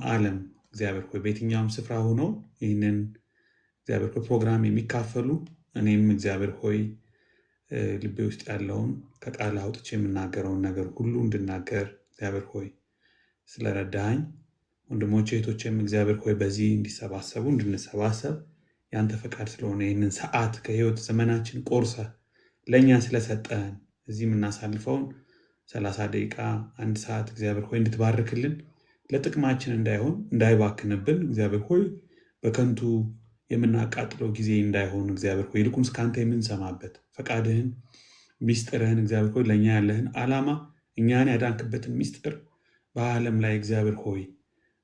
ዓለም እግዚአብሔር ሆይ በየትኛውም ስፍራ ሆነው ይህንን እግዚአብሔር ሆይ ፕሮግራም የሚካፈሉ እኔም እግዚአብሔር ሆይ ልቤ ውስጥ ያለውን ከቃል አውጥቼ የምናገረውን ነገር ሁሉ እንድናገር እግዚአብሔር ሆይ ስለረዳኝ ወንድሞቼ እህቶቼም እግዚአብሔር ሆይ በዚህ እንዲሰባሰቡ እንድንሰባሰብ ያንተ ፈቃድ ስለሆነ ይህንን ሰዓት ከህይወት ዘመናችን ቆርሰ ለእኛ ስለሰጠን እዚህ የምናሳልፈውን 30 ደቂቃ 1 ሰዓት እግዚአብሔር ሆይ እንድትባርክልን ለጥቅማችን እንዳይሆን እንዳይባክንብን እግዚአብሔር ሆይ በከንቱ የምናቃጥለው ጊዜ እንዳይሆን እግዚአብሔር ሆይ ይልቁንስ ካንተ የምንሰማበት ፈቃድህን ሚስጥርህን እግዚአብሔር ሆይ ለእኛ ያለህን ዓላማ እኛን ያዳንክበትን ሚስጥር በዓለም ላይ እግዚአብሔር ሆይ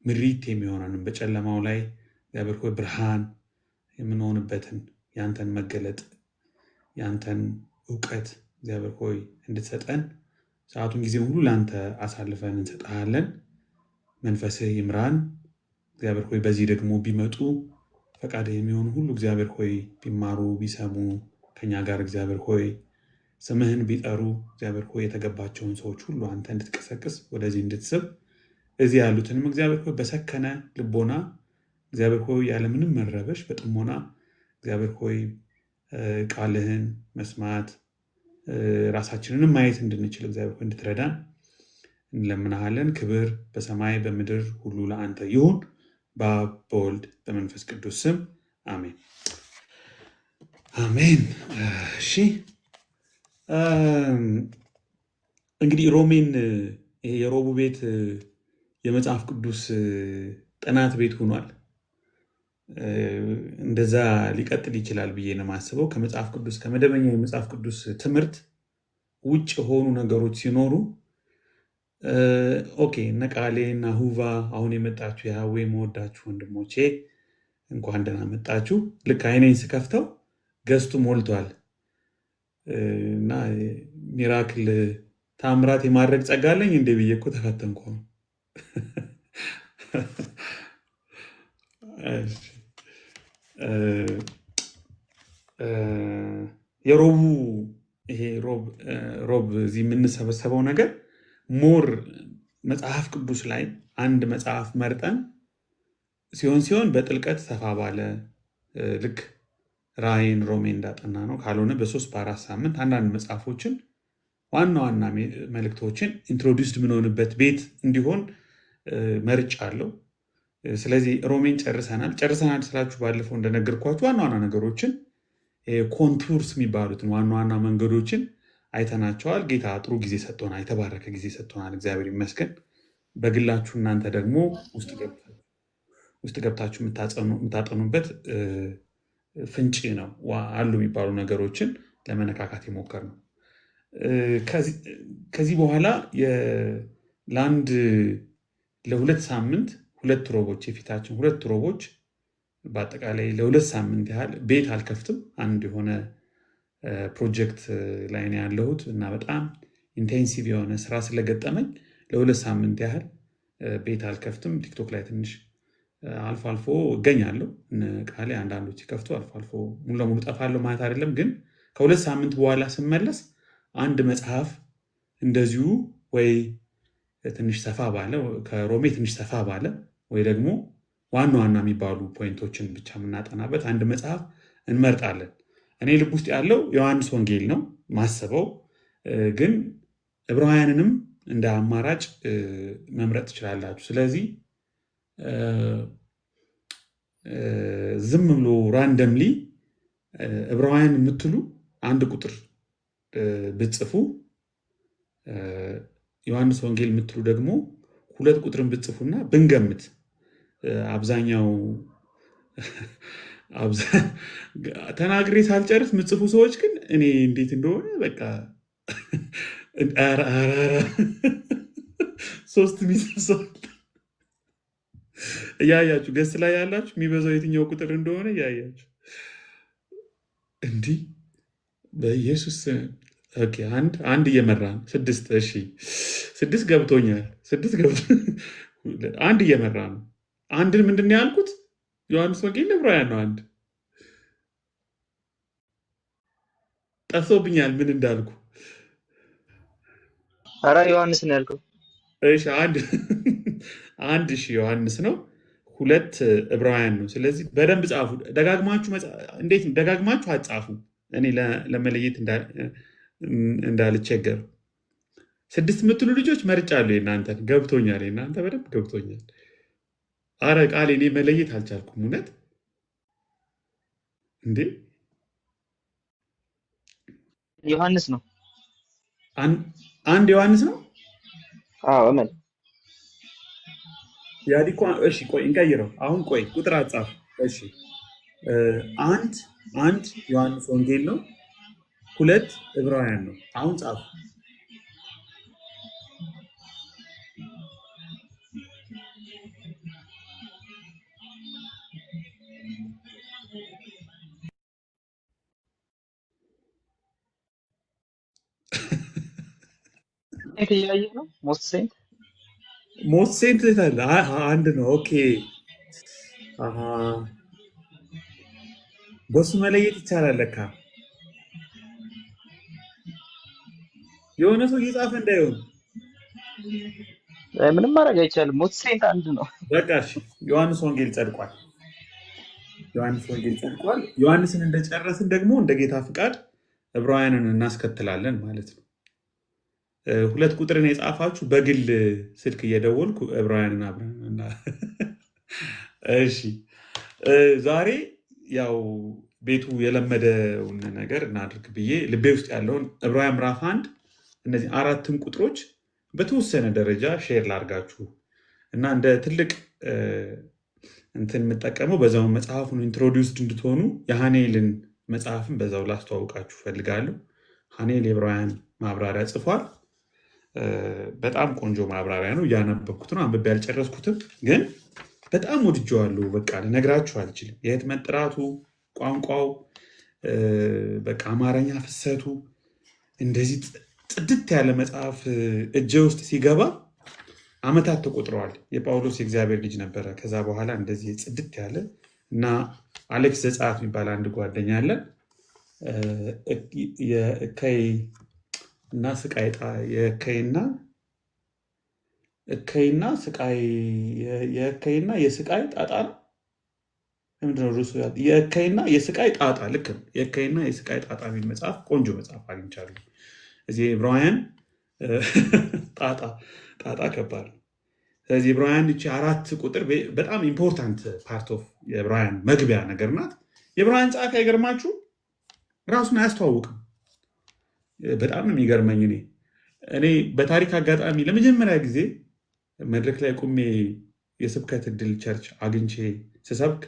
ምሪት የሚሆነንን በጨለማው ላይ እግዚአብሔር ሆይ ብርሃን የምንሆንበትን ያንተን መገለጥ ያንተን ዕውቀት እግዚአብሔር ሆይ እንድትሰጠን ሰዓቱን ጊዜውን ሁሉ ላንተ አሳልፈን እንሰጣለን። መንፈስህ ይምራን እግዚአብሔር ሆይ በዚህ ደግሞ ቢመጡ ፈቃድህ የሚሆኑ ሁሉ እግዚአብሔር ሆይ ቢማሩ ቢሰሙ ከኛ ጋር እግዚአብሔር ሆይ ስምህን ቢጠሩ እግዚአብሔር ሆይ የተገባቸውን ሰዎች ሁሉ አንተ እንድትቀሰቅስ ወደዚህ እንድትስብ እዚህ ያሉትንም እግዚአብሔር ሆይ በሰከነ ልቦና እግዚአብሔር ሆይ ያለምንም መረበሽ በጥሞና እግዚአብሔር ሆይ ቃልህን መስማት ራሳችንን ማየት እንድንችል እግዚአብሔር ሆይ እንድትረዳን እንለምናለን። ክብር በሰማይ በምድር ሁሉ ለአንተ ይሁን፣ በአብ በወልድ በመንፈስ ቅዱስ ስም አሜን አሜን። እሺ እንግዲህ ሮሜን ይሄ የሮቡ ቤት የመጽሐፍ ቅዱስ ጥናት ቤት ሆኗል። እንደዛ ሊቀጥል ይችላል ብዬ ነው የማስበው። ከመጽሐፍ ቅዱስ ከመደበኛ የመጽሐፍ ቅዱስ ትምህርት ውጭ የሆኑ ነገሮች ሲኖሩ ኦኬ እነ ቃሌ እና ሁቫ አሁን የመጣችሁ የሃዌ መወዳችሁ ወንድሞቼ እንኳን ደህና መጣችሁ። ልክ አይኔን ስከፍተው ገዝቱ ሞልቷል እና ሚራክል ታምራት የማድረግ ጸጋ አለኝ እንደ ብዬ እኮ ተፈተንኩ። የሮቡ ይሄ ሮብ እዚህ የምንሰበሰበው ነገር ሞር መጽሐፍ ቅዱስ ላይ አንድ መጽሐፍ መርጠን ሲሆን በጥልቀት ሰፋ ባለ ልክ ራእይን ሮሜ እንዳጠና ነው። ካልሆነ በ3 በ4 ሳምንት አንዳንድ መጽሐፎችን ዋና ዋና መልእክቶችን ኢንትሮዲውስድ የምንሆንበት ቤት እንዲሆን መርጫ አለው። ስለዚህ ሮሜን ጨርሰናል ስላችሁ ባለፈው እንደነገርኳችሁ ዋና ዋና ነገሮችን ኮንቱርስ የሚባሉትን ዋና ዋና መንገዶችን አይተናቸዋል። ጌታ ጥሩ ጊዜ ሰጥቶናል፣ የተባረከ ጊዜ ሰጥቶናል። እግዚአብሔር ይመስገን። በግላችሁ እናንተ ደግሞ ውስጥ ገብታችሁ የምታጠኑበት ፍንጭ ነው አሉ የሚባሉ ነገሮችን ለመነካካት የሞከር ነው። ከዚህ በኋላ ለ2 ሳምንት 2 ሮቦች የፊታችን 2 ሮቦች በአጠቃላይ ለ2 ሳምንት ያህል ቤት አልከፍትም። አንድ የሆነ ፕሮጀክት ላይ ነው ያለሁት እና በጣም ኢንቴንሲቭ የሆነ ስራ ስለገጠመኝ ለ2 ሳምንት ያህል ቤት አልከፍትም። ቲክቶክ ላይ ትንሽ አልፎ አልፎ እገኛለሁ። ቃሌ አንዳንዶች ሲከፍቱ አልፎ አልፎ ሙሉ ለሙሉ ጠፋለሁ ማለት አይደለም፣ ግን ከ2 ሳምንት በኋላ ስመለስ አንድ መጽሐፍ እንደዚሁ ወይ ትንሽ ሰፋ ባለ ከሮሜ ትንሽ ሰፋ ባለ ወይ ደግሞ ዋና ዋና የሚባሉ ፖይንቶችን ብቻ የምናጠናበት አንድ መጽሐፍ እንመርጣለን። እኔ ልብ ውስጥ ያለው ዮሐንስ ወንጌል ነው ማስበው፣ ግን ዕብራውያንንም እንደ አማራጭ መምረጥ ትችላላችሁ። ስለዚህ ዝም ብሎ ራንደምሊ ዕብራውያን የምትሉ አንድ ቁጥር ብጽፉ፣ ዮሐንስ ወንጌል የምትሉ ደግሞ 2 ቁጥርን ብጽፉና ብንገምት አብዛኛው ተናግሬ ሳልጨርስ ምጽፉ ሰዎች ግን እኔ እንዴት እንደሆነ በቃ 3 ሚስል ሰው እያያችሁ ገስ ላይ ያላችሁ የሚበዛው የትኛው ቁጥር እንደሆነ እያያችሁ እንዲህ በኢየሱስ አንድ እየመራ ነው። 6 እሺ 6 ገብቶኛል። 1 እየመራ ነው። አንድን ምንድን ነው ያልኩት? ዮሐንስ ወንጌል ዕብራውያን ነው። አንድ ጠፍቶብኛል ምን እንዳልኩ። ኧረ ዮሐንስ ነው ያልከው። እሺ አንድ ዮሐንስ ነው፣ 2 ዕብራውያን ነው። ስለዚህ በደንብ ጻፉ። ደጋግማችሁ እንዴት ደጋግማችሁ አጻፉ፣ እኔ ለመለየት እንዳልቸገር። 6 የምትሉ ልጆች መርጫለሁ። የእናንተን ገብቶኛል፣ የእናንተ በደንብ ገብቶኛል። አረ ቃል እኔ መለየት አልቻልኩም። እውነት እንዴ ዮሐንስ ነው። አንድ ዮሐንስ ነው። አዎ እመን ያዲኮ። እሺ ቆይ እንቀይረው። አሁን ቆይ ቁጥር አጻፍ። እሺ አንድ ዮሐንስ ወንጌል ነው፣ 2 ዕብራውያን ነው። አሁን ጻፍ። እያየህ ነው። ሞስት ሴንት ታለ አንድ ነው። ኦኬ በሱ መለየት ይቻላል ለካ። የሆነ ሰው እየጻፈ እንዳይሆን ምንም ማድረግ አይቻልም። ሞስት ሴንት አንድ ነው። በቃ እሺ፣ ዮሐንስ ወንጌል ጸድቋል። ዮሐንስን እንደጨረስን ደግሞ እንደ ጌታ ፍቃድ ዕብራውያንን እናስከትላለን ማለት ነው። 2 ቁጥርን የጻፋችሁ በግል ስልክ እየደወልኩ ዕብራውያንን አብረን እሺ። ዛሬ ያው ቤቱ የለመደውን ነገር እናድርግ ብዬ ልቤ ውስጥ ያለውን ዕብራውያን ምዕራፍ 1 እነዚህ 4 ቁጥሮች በተወሰነ ደረጃ ሼር ላድርጋችሁ እና እንደ ትልቅ እንትን የምጠቀመው በዛው መጽሐፉን ኢንትሮዲውስድ እንድትሆኑ የሃኔልን መጽሐፍን በዛው ላስተዋውቃችሁ ፈልጋለሁ። ሃኔል የዕብራውያን ማብራሪያ ጽፏል። በጣም ቆንጆ ማብራሪያ ነው። እያነበብኩት ነው። አንብቤ ያልጨረስኩትም ግን በጣም ወድጀዋለሁ። በቃ ልነግራችሁ አልችልም። የህትመት ጥራቱ፣ ቋንቋው፣ በቃ አማርኛ ፍሰቱ እንደዚህ ጽድት ያለ መጽሐፍ እጄ ውስጥ ሲገባ ዓመታት ተቆጥረዋል። የጳውሎስ የእግዚአብሔር ልጅ ነበረ። ከዛ በኋላ እንደዚህ ጽድት ያለ እና አሌክስ ዘጸአት የሚባል አንድ ጓደኛ አለን። የእከይ እና ስቃይ የእከይና የስቃይ ጣጣ ነው። ምንድነው ርዕሱ? የእከይና የስቃይ ጣጣ። ልክ ነው። የእከይና የስቃይ ጣጣ የሚል መጽሐፍ፣ ቆንጆ መጽሐፍ አግኝቻለሁ። እዚህ ዕብራውያን ጣጣ ከባድ ነው። ስለዚህ ዕብራውያን እቺ 4 ቁጥር በጣም ኢምፖርታንት ፓርት ኦፍ የዕብራውያን መግቢያ ነገር ናት። የዕብራውያን ጸሐፊ አይገርማችሁ? ራሱን አያስተዋውቅም። በጣም ነው የሚገርመኝ። እኔ በታሪክ አጋጣሚ ለመጀመሪያ ጊዜ መድረክ ላይ ቁሜ የስብከት እድል ቸርች አግኝቼ ስሰብክ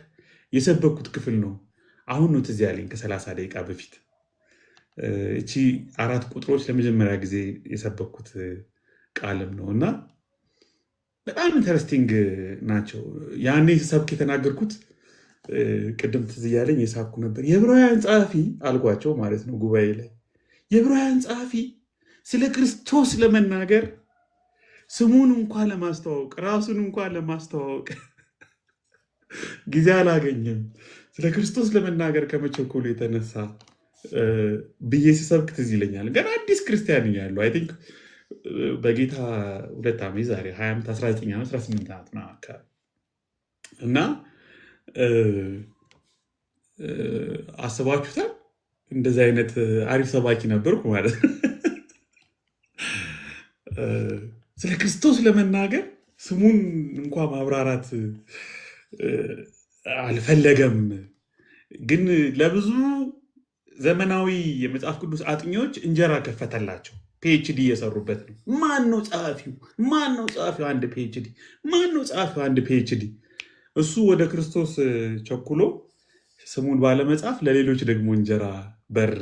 የሰበኩት ክፍል ነው። አሁን ነው ትዝ ያለኝ ከ30 ደቂቃ በፊት። እቺ 4 ቁጥሮች ለመጀመሪያ ጊዜ የሰበኩት ቃልም ነው እና በጣም ኢንተረስቲንግ ናቸው። ያኔ ስሰብክ የተናገርኩት ቅድም ትዝ ያለኝ የሳኩ ነበር። የዕብራውያን ጸሐፊ አልኳቸው ማለት ነው ጉባኤ ላይ። የዕብራውያን ጸሐፊ ስለ ክርስቶስ ለመናገር ስሙን እንኳን ለማስተዋወቅ ራሱን እንኳን ለማስተዋወቅ ጊዜ አላገኘም። ስለ ክርስቶስ ለመናገር ከመቸኮሉ የተነሳ ብዬ ሲሰብክ ትዝ ይለኛል። ገና አዲስ ክርስቲያን ያለው አይ ቲንክ በጌታ 2 ዓመት ዛሬ 20 ዓመት 19 ዓመት 18 ዓመት ነው አካባቢ እና አስባችሁታል? እንደዚህ አይነት አሪፍ ሰባኪ ነበርኩ ማለት ነው። ስለ ክርስቶስ ለመናገር ስሙን እንኳ ማብራራት አልፈለገም። ግን ለብዙ ዘመናዊ የመጽሐፍ ቅዱስ አጥኚዎች እንጀራ ከፈተላቸው። ፒኤችዲ እየሰሩበት ነው። ማን ነው ጸሐፊው? አንድ ፒኤችዲ። ማን ነው ጸሐፊው? አንድ ፒኤችዲ። እሱ ወደ ክርስቶስ ቸኩሎ ስሙን ባለመጻፍ ለሌሎች ደግሞ እንጀራ በር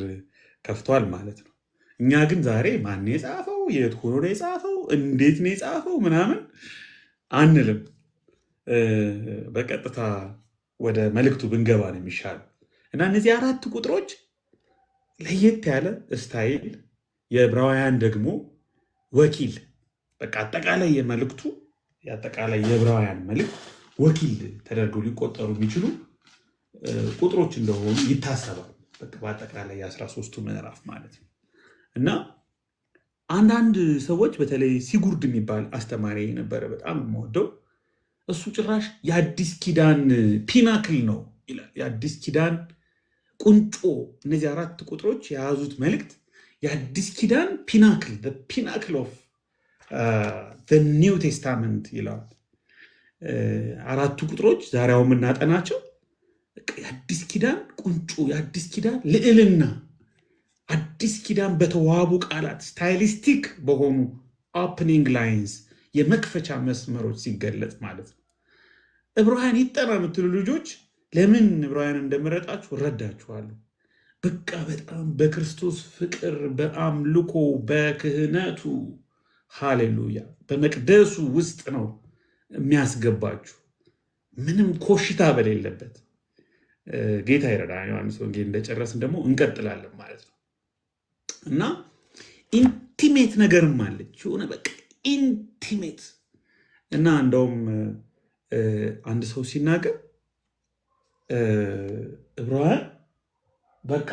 ከፍቷል ማለት ነው። እኛ ግን ዛሬ ማን የጻፈው፣ የት ሆኖ ነው የጻፈው፣ እንዴት ነው የጻፈው ምናምን አንልም። በቀጥታ ወደ መልእክቱ ብንገባ ነው የሚሻለው እና እነዚህ 4 ቁጥሮች ለየት ያለ ስታይል፣ የዕብራውያን ደግሞ ወኪል፣ በቃ አጠቃላይ የመልእክቱ የአጠቃላይ የዕብራውያን መልእክት ወኪል ተደርገው ሊቆጠሩ የሚችሉ ቁጥሮች እንደሆኑ ይታሰባል። በአጠቃላይ የ13ቱ ምዕራፍ ማለት ነው እና አንዳንድ ሰዎች በተለይ ሲጉርድ የሚባል አስተማሪ ነበረ፣ በጣም የምወደው እሱ ጭራሽ የአዲስ ኪዳን ፒናክል ነው ይላል። የአዲስ ኪዳን ቁንጮ፣ እነዚህ 4 ቁጥሮች የያዙት መልእክት የአዲስ ኪዳን ፒናክል ኦፍ ኒው ቴስታመንት ይለዋል። 4ቱ ቁጥሮች ዛሬው የምናጠናቸው የአዲስ ኪዳን ቁንጮ፣ የአዲስ ኪዳን ልዕልና፣ አዲስ ኪዳን በተዋቡ ቃላት ስታይሊስቲክ በሆኑ ኦፕኒንግ ላይንስ የመክፈቻ መስመሮች ሲገለጽ ማለት ነው። ዕብራውያን ይጠና የምትሉ ልጆች ለምን ዕብራውያን እንደምረጣችሁ እረዳችኋለሁ። በቃ በጣም በክርስቶስ ፍቅር፣ በአምልኮ፣ በክህነቱ፣ ሃሌሉያ፣ በመቅደሱ ውስጥ ነው የሚያስገባችሁ፣ ምንም ኮሽታ በሌለበት። ጌታ ይረዳን። ዮሐንስ ወንጌል እንደጨረስን ደግሞ እንቀጥላለን ማለት ነው እና ኢንቲሜት ነገርም አለች፣ የሆነ በቃ ኢንቲሜት እና እንደውም አንድ ሰው ሲናገር ዕብራውያን በቃ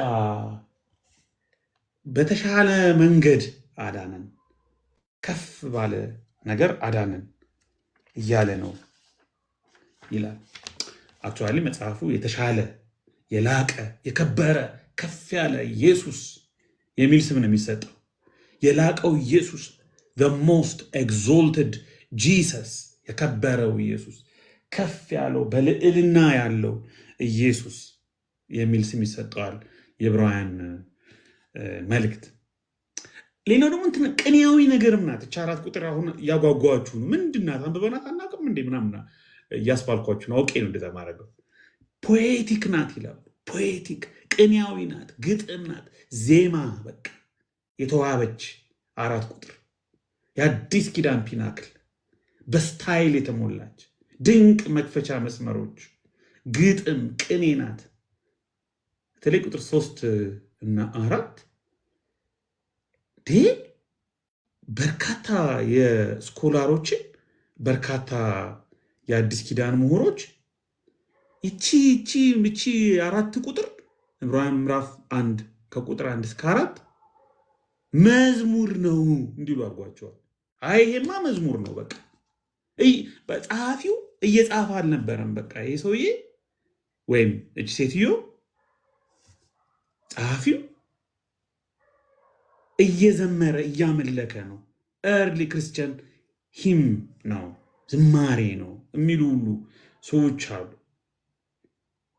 በተሻለ መንገድ አዳነን፣ ከፍ ባለ ነገር አዳነን እያለ ነው ይላል። አክቹዋሊ መጽሐፉ የተሻለ፣ የላቀ፣ የከበረ፣ ከፍ ያለ ኢየሱስ የሚል ስም ነው የሚሰጠው። የላቀው ኢየሱስ the most exalted Jesus፣ የከበረው ኢየሱስ፣ ከፍ ያለው በልዕልና ያለው ኢየሱስ የሚል ስም ይሰጠዋል የዕብራውያን መልእክት። ሌላው ደግሞ እንትን ቅኔያዊ ነገርም ናት። 4 ቁጥር አሁን እያጓጓችሁ ነው። ምንድናት? አንብበናት አናውቅም እንዴ ምናምና እያስባልኳችሁ ነው። አውቄ ነው እንደዛ ማድረገው። ፖኤቲክ ናት ይላሉ። ፖኤቲክ፣ ቅኔያዊ ናት፣ ግጥም ናት፣ ዜማ፣ በቃ የተዋበች 4 ቁጥር የአዲስ ኪዳን ፒናክል፣ በስታይል የተሞላች ድንቅ መክፈቻ መስመሮች፣ ግጥም፣ ቅኔ ናት። በተለይ ቁጥር 3 እና 4 በርካታ የስኮላሮችን በርካታ የአዲስ ኪዳን ምሁሮች ይቺ 4 ቁጥር ዕብራውያን ምዕራፍ 1 ከቁጥር 1 እስከ 4 መዝሙር ነው እንዲሉ አድርጓቸዋል። አይ ይሄማ መዝሙር ነው በቃ ጸሐፊው እየጻፈ አልነበረም። በቃ ይሄ ሰውዬ ወይም እጅ ሴትዮ ጸሐፊው እየዘመረ እያመለከ ነው። ኤርሊ ክርስቲያን ሂም ነው፣ ዝማሬ ነው የሚሉ ሁሉ ሰዎች አሉ።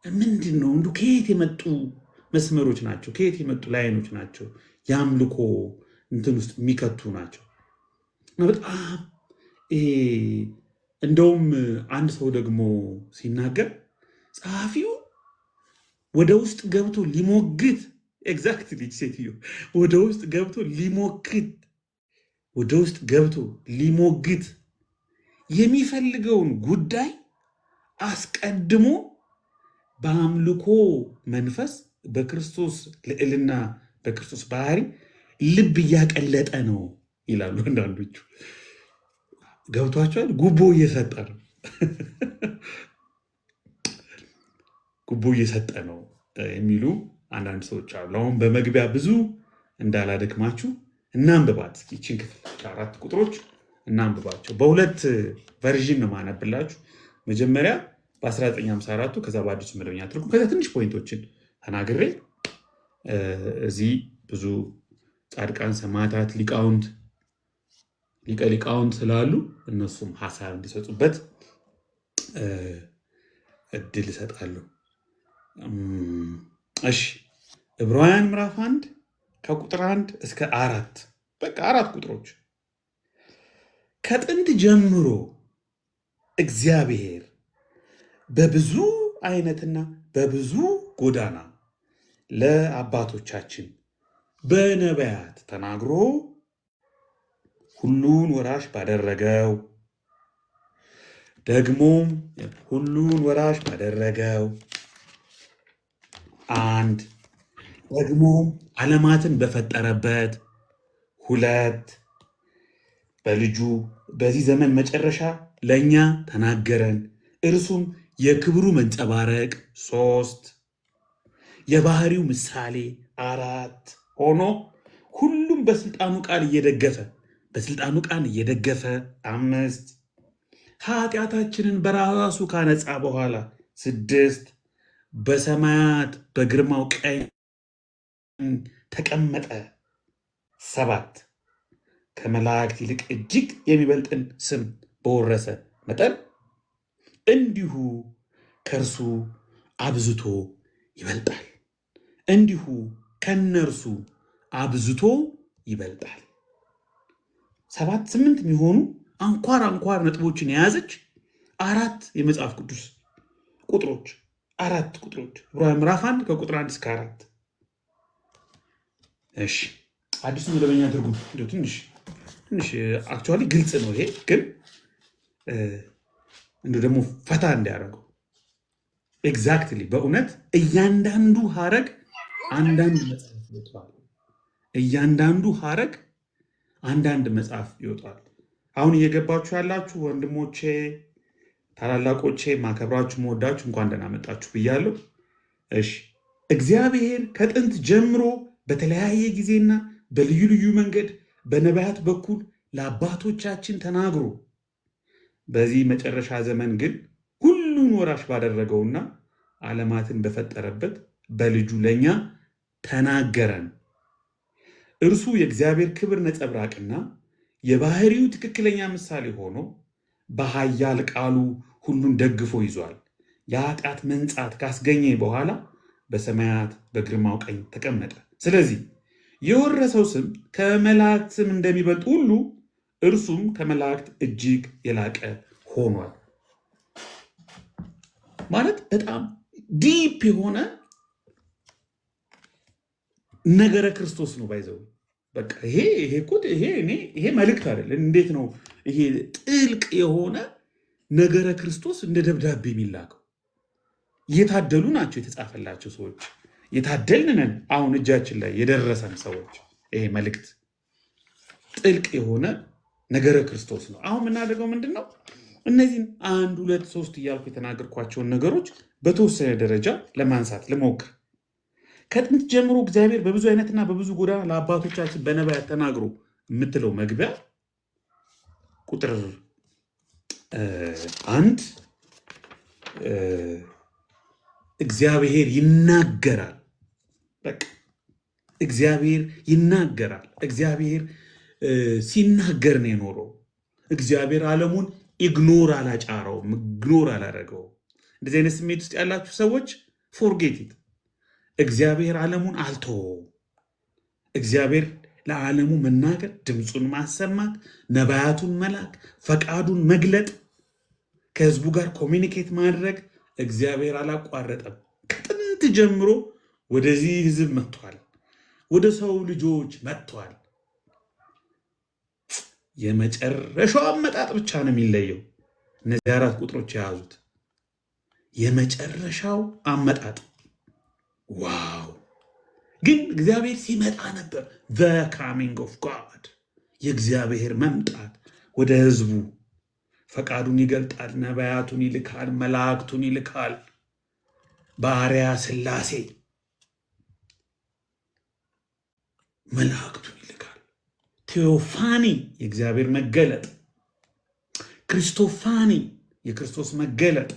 ምንድን ነው እንዱ ከየት የመጡ መስመሮች ናቸው? ከየት የመጡ ላይኖች ናቸው? የአምልኮ እንትን ውስጥ የሚከቱ ናቸው። በጣም እንደውም አንድ ሰው ደግሞ ሲናገር ጸሐፊው ወደ ውስጥ ገብቶ ሊሞግት፣ ኤግዛክትሊ ሴትዮ ወደ ውስጥ ገብቶ ሊሞግት የሚፈልገውን ጉዳይ አስቀድሞ በአምልኮ መንፈስ፣ በክርስቶስ ልዕልና፣ በክርስቶስ ባህሪ ልብ እያቀለጠ ነው ይላሉ አንዳንዶቹ። ገብቷቸዋል። ጉቦ እየሰጠ ነው ጉቦ እየሰጠ ነው የሚሉ አንዳንድ ሰዎች አሉ። አሁን በመግቢያ ብዙ እንዳላደክማችሁ እናንብባት እስኪ ይህችን ክፍል 4 ቁጥሮች እናንብባቸው። በሁለት ቨርዥን ነው ማነብላችሁ። መጀመሪያ በ1954 ከዛ በአዲሱ መደበኛ ትርጉም፣ ከዛ ትንሽ ፖይንቶችን ተናግሬ እዚህ ብዙ ጻድቃን፣ ሰማዕታት፣ ሊቃውንት ስላሉ እነሱም ሀሳብ እንዲሰጡበት እድል እሰጣለሁ። እሺ ዕብራውያን ምዕራፍ 1 ከቁጥር 1 እስከ 4 በቃ 4 ቁጥሮች። ከጥንት ጀምሮ እግዚአብሔር በብዙ አይነትና በብዙ ጎዳና ለአባቶቻችን በነቢያት ተናግሮ ሁሉን ወራሽ ባደረገው አንድ ደግሞ ዓለማትን በፈጠረበት 2 በልጁ በዚህ ዘመን መጨረሻ ለእኛ ተናገረን። እርሱም የክብሩ መንጸባረቅ 3 የባህሪው ምሳሌ 4 ሆኖ ሁሉም በስልጣኑ ቃል እየደገፈ 5 ኃጢአታችንን በራሱ ካነጻ በኋላ 6 በሰማያት በግርማው ቀኝ ተቀመጠ። 7 ከመላእክት ይልቅ እጅግ የሚበልጥን ስም በወረሰ መጠን እንዲሁ ከእርሱ አብዝቶ ይበልጣል። እንዲሁ ከነርሱ አብዝቶ ይበልጣል። 7 8 የሚሆኑ አንኳር ነጥቦችን የያዘች 4 የመጽሐፍ ቅዱስ ቁጥሮች 4 ቁጥሮች ዕብራውያን ምዕራፍ 1 ከቁጥር 1 እስከ 4። እሺ አዲሱ መደበኛ ትርጉም ትንሽ አክቹዋሊ ግልጽ ነው። ይሄ ግን ደግሞ ፈታ እንዲያደርገው ኤግዛክትሊ በእውነት እያንዳንዱ ሐረግ አንዳንድ መጽሐፍ ይወጣል። እያንዳንዱ ሐረግ አንዳንድ መጽሐፍ ይወጣል። አሁን እየገባችሁ ያላችሁ ወንድሞቼ፣ ታላላቆቼ፣ ማከብራችሁ፣ መወዳችሁ እንኳን ደህና መጣችሁ ብያለሁ። እሺ እግዚአብሔር ከጥንት ጀምሮ በተለያየ ጊዜና በልዩ ልዩ መንገድ በነቢያት በኩል ለአባቶቻችን ተናግሮ በዚህ መጨረሻ ዘመን ግን ሁሉን ወራሽ ባደረገውና ዓለማትን በፈጠረበት በልጁ ለኛ ተናገረን። እርሱ የእግዚአብሔር ክብር ነጸብራቅና የባህሪው ትክክለኛ ምሳሌ ሆኖ በኃያል ቃሉ ሁሉን ደግፎ ይዟል። የኃጢአት መንጻት ካስገኘ በኋላ በሰማያት በግርማው ቀኝ ተቀመጠ። ስለዚህ የወረሰው ስም ከመላእክት ስም እንደሚበልጥ ሁሉ እርሱም ከመላእክት እጅግ የላቀ ሆኗል። ማለት በጣም ዲፕ የሆነ ነገረ ክርስቶስ ነው። ባይዘው በቃ ይሄ መልእክት አይደለም። እንዴት ነው ይሄ ጥልቅ የሆነ ነገረ ክርስቶስ እንደ ደብዳቤ የሚላከው? የታደሉ ናቸው የተጻፈላቸው ሰዎች፣ የታደልን ነን አሁን እጃችን ላይ የደረሰን ሰዎች። ይሄ መልእክት ጥልቅ የሆነ ነገረ ክርስቶስ ነው። አሁን የምናደርገው ምንድን ነው? እነዚህን 1 2 3 እያልኩ የተናገርኳቸውን ነገሮች በተወሰነ ደረጃ ለማንሳት ልሞክር። ከጥንት ጀምሮ እግዚአብሔር በብዙ አይነትና በብዙ ጎዳና ለአባቶቻችን በነቢያት ተናግሮ የምትለው መግቢያ ቁጥር 1 እግዚአብሔር ይናገራል። በቃ እግዚአብሔር ይናገራል። እግዚአብሔር ሲናገር ነው የኖረው። እግዚአብሔር ዓለሙን ኢግኖር አላጫረውም፣ ኢግኖር አላደረገውም። እንደዚህ አይነት ስሜት ውስጥ ያላችሁ ሰዎች ፎርጌት ኢት። እግዚአብሔር ዓለሙን አልተወውም። እግዚአብሔር ለዓለሙ መናገር፣ ድምፁን ማሰማት፣ ነቢያቱን መላክ፣ ፈቃዱን መግለጥ፣ ከህዝቡ ጋር ኮሚኒኬት ማድረግ እግዚአብሔር አላቋረጠም። ከጥንት ጀምሮ ወደዚህ ህዝብ መጥቷል፣ ወደ ሰው ልጆች መጥቷል። የመጨረሻው አመጣጥ ብቻ ነው የሚለየው። እነዚህ 4 ቁጥሮች የያዙት የመጨረሻው አመጣጥ። ዋው! ግን እግዚአብሔር ሲመጣ ነበር። the coming of God፣ የእግዚአብሔር መምጣት ወደ ህዝቡ ፈቃዱን ይገልጣል። ነቢያቱን ይልካል፣ መላእክቱን ይልካል። በአርያ ሥላሴ መላእክቱን ይልካል። ቴዎፋኒ የእግዚአብሔር መገለጥ፣ ክርስቶፋኒ የክርስቶስ መገለጥ።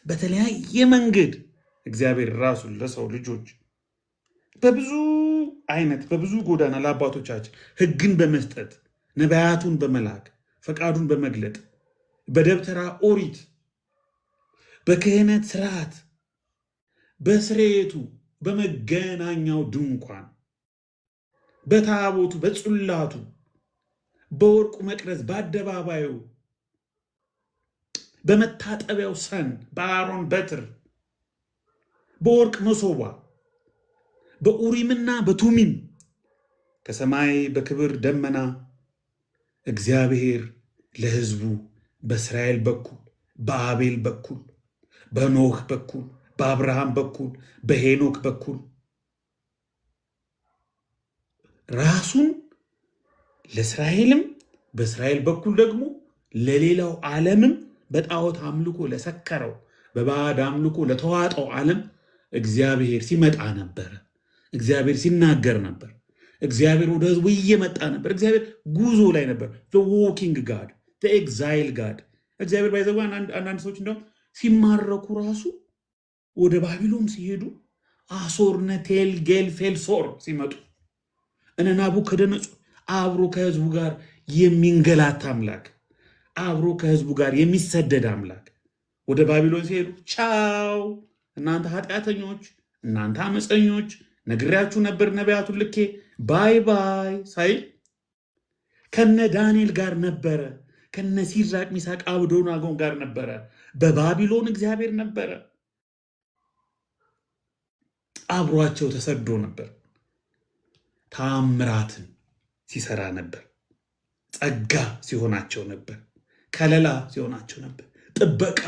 በተለያየ መንገድ እግዚአብሔር ራሱን ለሰው ልጆች በብዙ አይነት በብዙ ጎዳና ለአባቶቻችን ህግን በመስጠት ነቢያቱን በመላክ ፈቃዱን በመግለጥ በደብተራ ኦሪት፣ በክህነት ስርዓት፣ በስርየቱ፣ በመገናኛው ድንኳን፣ በታቦቱ፣ በጽላቱ፣ በወርቁ መቅረዝ፣ በአደባባዩ፣ በመታጠቢያው ሰን፣ በአሮን በትር፣ በወርቅ መሶቧ፣ በኡሪምና በቱሚም ከሰማይ በክብር ደመና እግዚአብሔር ለህዝቡ በእስራኤል በኩል፣ በአቤል በኩል፣ በኖህ በኩል፣ በአብርሃም በኩል፣ በሄኖክ በኩል ራሱን ለእስራኤልም በእስራኤል በኩል ደግሞ ለሌላው ዓለምም በጣዖት አምልኮ ለሰከረው በባዕድ አምልኮ ለተዋጠው ዓለም እግዚአብሔር ሲመጣ ነበረ። እግዚአብሔር ሲናገር ነበር። እግዚአብሔር ወደ ህዝቡ እየመጣ ነበር። እግዚአብሔር ጉዞ ላይ ነበር። the walking God፣ the exile God። እግዚአብሔር ባይዘው አንዳንድ ሰዎች እንደውም ሲማረኩ ራሱ ወደ ባቢሎን ሲሄዱ አሶር፣ ነቴል፣ ጌል፣ ፌልሶር ሲመጡ እነ ናቡከደነጾር አብሮ ከህዝቡ ጋር የሚንገላታ አምላክ፣ አብሮ ከህዝቡ ጋር የሚሰደድ አምላክ ወደ ባቢሎን ሲሄዱ ቻው እናንተ ኃጢአተኞች፣ እናንተ አመፀኞች፣ ነግሬያችሁ ነበር ነቢያቱን ልኬ ባይ ባይ ሳይል ከነ ዳንኤል ጋር ነበረ፣ ከነ ሲድራቅ ሚሳቅ አብደናጎ ጋር ነበረ። በባቢሎን እግዚአብሔር ነበረ፣ አብሯቸው ተሰዶ ነበር። ታምራትን ሲሰራ ነበር። ጸጋ ሲሆናቸው ነበር። ከለላ ሲሆናቸው ነበር። ጥበቃ፣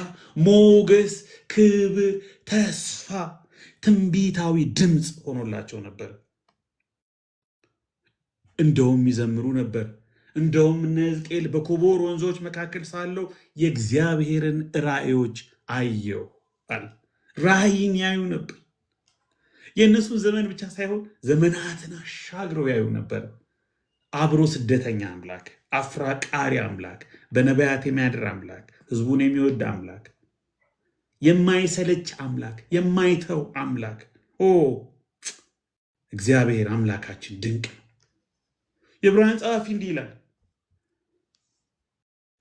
ሞገስ፣ ክብር፣ ተስፋ፣ ትንቢታዊ ድምፅ ሆኖላቸው ነበር። እንደውም ይዘምሩ ነበር። እንደውም እነ ሕዝቅኤል በኮቦር ወንዞች መካከል ሳለው የእግዚአብሔርን ራእዮች አየሁ አለ። ራእይን ያዩ ነበር። የእነሱን ዘመን ብቻ ሳይሆን ዘመናትን አሻግረው ያዩ ነበር። አብሮ ስደተኛ አምላክ፣ አፍራቃሪ አምላክ፣ በነቢያት የሚያድር አምላክ፣ ህዝቡን የሚወድ አምላክ፣ የማይሰለች አምላክ፣ የማይተው አምላክ። ኦ እግዚአብሔር አምላካችን ድንቅ ነው። የዕብራውያን ጸሐፊ እንዲህ ይላል።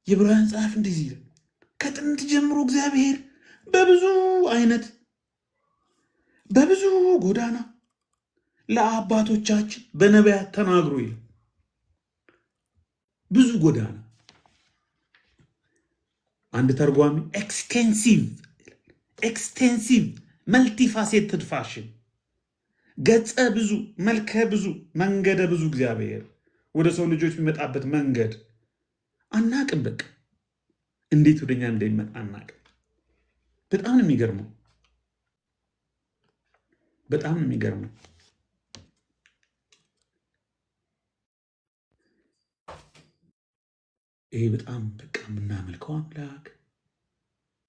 የዕብራውያን ጸሐፊ እንዲህ ይላል፣ ከጥንት ጀምሮ እግዚአብሔር በብዙ አይነት በብዙ ጎዳና ለአባቶቻችን በነቢያት ተናግሮ ይላል። ብዙ ጎዳና። አንድ ተርጓሚ ኤክስቴንሲቭ መልቲፋሴትድ ፋሽን፣ ገጸ ብዙ፣ መልከ ብዙ፣ መንገደ ብዙ እግዚአብሔር ወደ ሰው ልጆች የሚመጣበት መንገድ አናቅም። በቃ እንዴት ወደኛ እንደሚመጣ አናቅም። በጣም ነው የሚገርመው። በጣም ነው የሚገርመው። ይሄ በጣም በቃ የምናመልከው አምላክ፣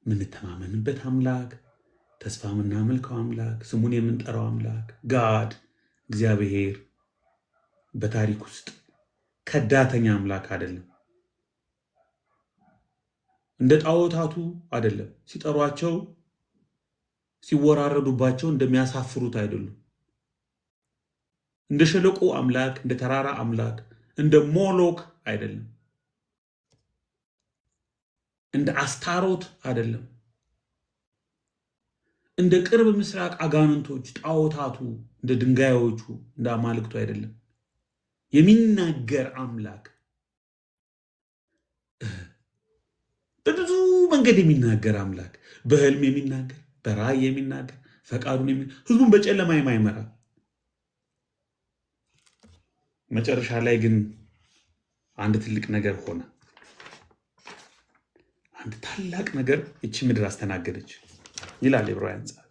የምንተማመንበት አምላክ፣ ተስፋ የምናመልከው አምላክ፣ ስሙን የምንጠራው አምላክ ጋድ እግዚአብሔር በታሪክ ውስጥ ከዳተኛ አምላክ አይደለም። እንደ ጣዖታቱ አይደለም። ሲጠሯቸው ሲወራረዱባቸው እንደሚያሳፍሩት አይደሉም። እንደ ሸለቆ አምላክ፣ እንደ ተራራ አምላክ፣ እንደ ሞሎክ አይደለም። እንደ አስታሮት አይደለም። እንደ ቅርብ ምስራቅ አጋንንቶች ጣዖታቱ፣ እንደ ድንጋዮቹ፣ እንደ አማልክቱ አይደለም። የሚናገር አምላክ፣ በብዙ መንገድ የሚናገር አምላክ፣ በህልም የሚናገር፣ በራእይ የሚናገር፣ ፈቃዱን ህዝቡን በጨለማ የማይመራ። መጨረሻ ላይ ግን አንድ ትልቅ ነገር ሆነ። አንድ ታላቅ ነገር እቺ ምድር አስተናገደች ይላል ዕብራውያን ጸሐፊ።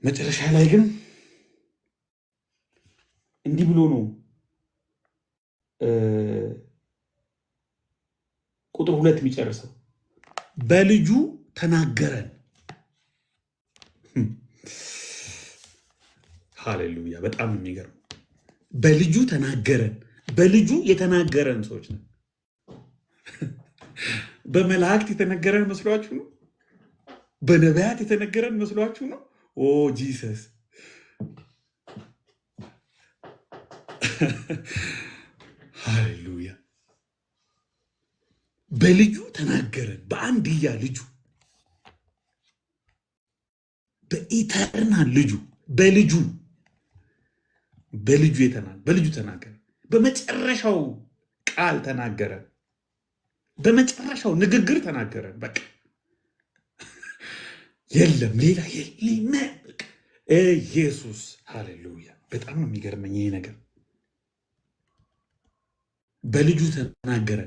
መጨረሻ ላይ ግን እንዲህ ብሎ ነው ቁጥር 2 የሚጨርሰው፣ በልጁ ተናገረን። ሃሌሉያ! በጣም የሚገርም። በልጁ ተናገረን። በልጁ የተናገረን ሰዎች ነው። በመላእክት የተነገረን መስሏችሁ ነው? በነቢያት የተነገረን መስሏችሁ ነው? ኦ ጂሰስ! ሃሌሉያ! በልጁ ተናገረን፣ በአንድያ ልጁ፣ በኢተርናል ልጁ፣ በልጁ ተናገረ። በመጨረሻው ቃል ተናገረ። በመጨረሻው ንግግር ተናገረ። በቃ የለም ሌላ የለም። ኢየሱስ ሃሌሉያ! በጣም ነው የሚገርመኝ ይሄ ነገር። በልጁ ተናገረ።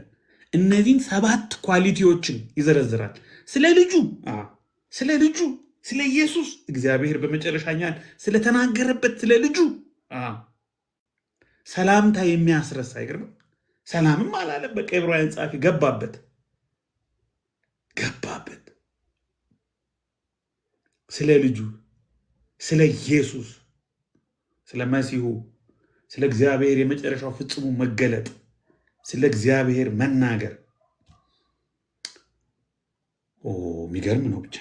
እነዚህን 7 ኳሊቲዎችን ይዘረዝራል። ስለ ልጁ ስለ ኢየሱስ እግዚአብሔር በመጨረሻኛን ስለተናገረበት ስለ ልጁ ሰላምታ የሚያስረሳ አይገርም። ሰላምም አላለም። በቃ ዕብራውያን ጸሐፊ ገባበት። ስለ ልጁ፣ ስለ ኢየሱስ፣ ስለ መሲሁ፣ ስለ እግዚአብሔር የመጨረሻው ፍጹሙ መገለጥ፣ ስለ እግዚአብሔር መናገር የሚገርም ነው። ብቻ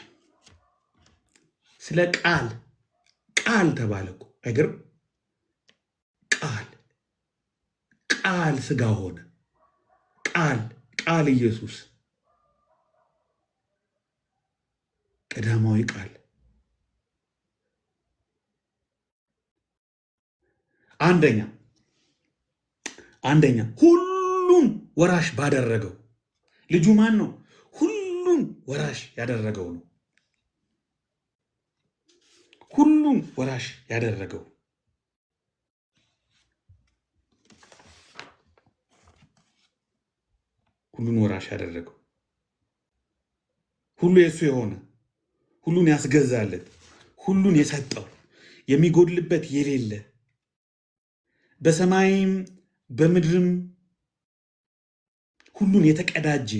ስለ ቃል ተባለ እኮ አይገርም? ቃል ስጋ ሆነ። ቃል ኢየሱስ ቀዳማዊ ቃል አንደኛ ሁሉን ወራሽ ባደረገው ልጁ ማን ነው? ሁሉን ወራሽ ያደረገው ነው። ሁሉን ወራሽ ያደረገው ሁሉን ወራሽ ያደረገው ሁሉ የሱ የሆነ ሁሉን ያስገዛለት ሁሉን የሰጠው የሚጎድልበት የሌለ በሰማይም በምድርም ሁሉን የተቀዳጀ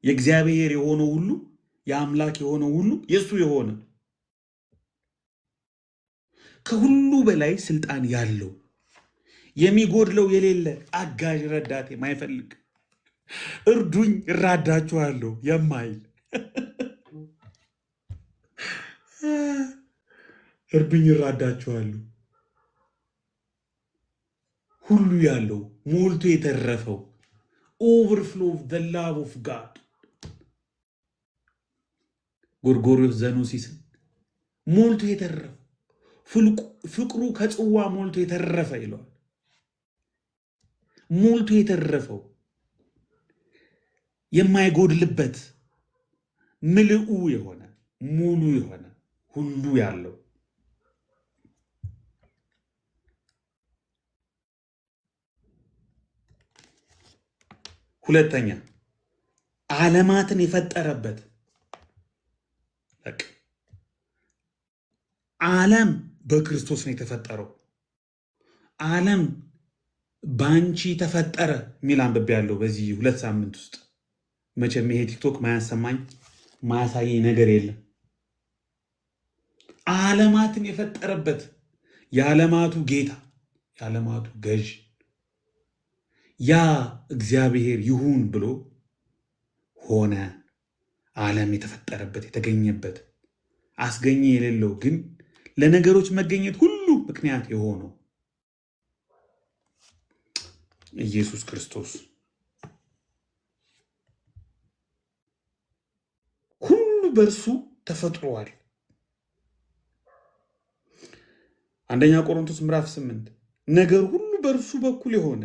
የእግዚአብሔር የሆነው ሁሉ የአምላክ የሆነው ሁሉ የሱ የሆነ ከሁሉ በላይ ስልጣን ያለው የሚጎድለው የሌለ አጋዥ ረዳት የማይፈልግ እርዱኝ እራዳችኋለሁ የማይል እርዱኝ እራዳችኋለሁ ሁሉ ያለው ሞልቶ የተረፈው overflow of the love of God ጎርጎርዮስ ዘኖሲስ ሞልቶ የተረፈው ፍቅሩ ከጽዋ ሞልቶ የተረፈ ይለዋል። ሞልቶ የተረፈው የማይጎድልበት ምልኡ የሆነ ሙሉ የሆነ ሁሉ ያለው ሁለተኛ ዓለማትን የፈጠረበት ዓለም በክርስቶስ ነው የተፈጠረው። ዓለም ባንቺ ተፈጠረ ሚል አንብቤ ያለው በዚህ 2 ሳምንት ውስጥ መቼም ይሄ ቲክቶክ ማያሳየኝ ነገር የለም። ዓለማትን የፈጠረበት የዓለማቱ ጌታ የዓለማቱ ገዥ ያ እግዚአብሔር ይሁን ብሎ ሆነ። ዓለም የተፈጠረበት የተገኘበት አስገኘ የሌለው ግን ለነገሮች መገኘት ሁሉ ምክንያት የሆነው ኢየሱስ ክርስቶስ ሁሉ በእርሱ ተፈጥሯል። አንደኛ ቆሮንቶስ ምዕራፍ 8 ነገር ሁሉ በእርሱ በኩል የሆነ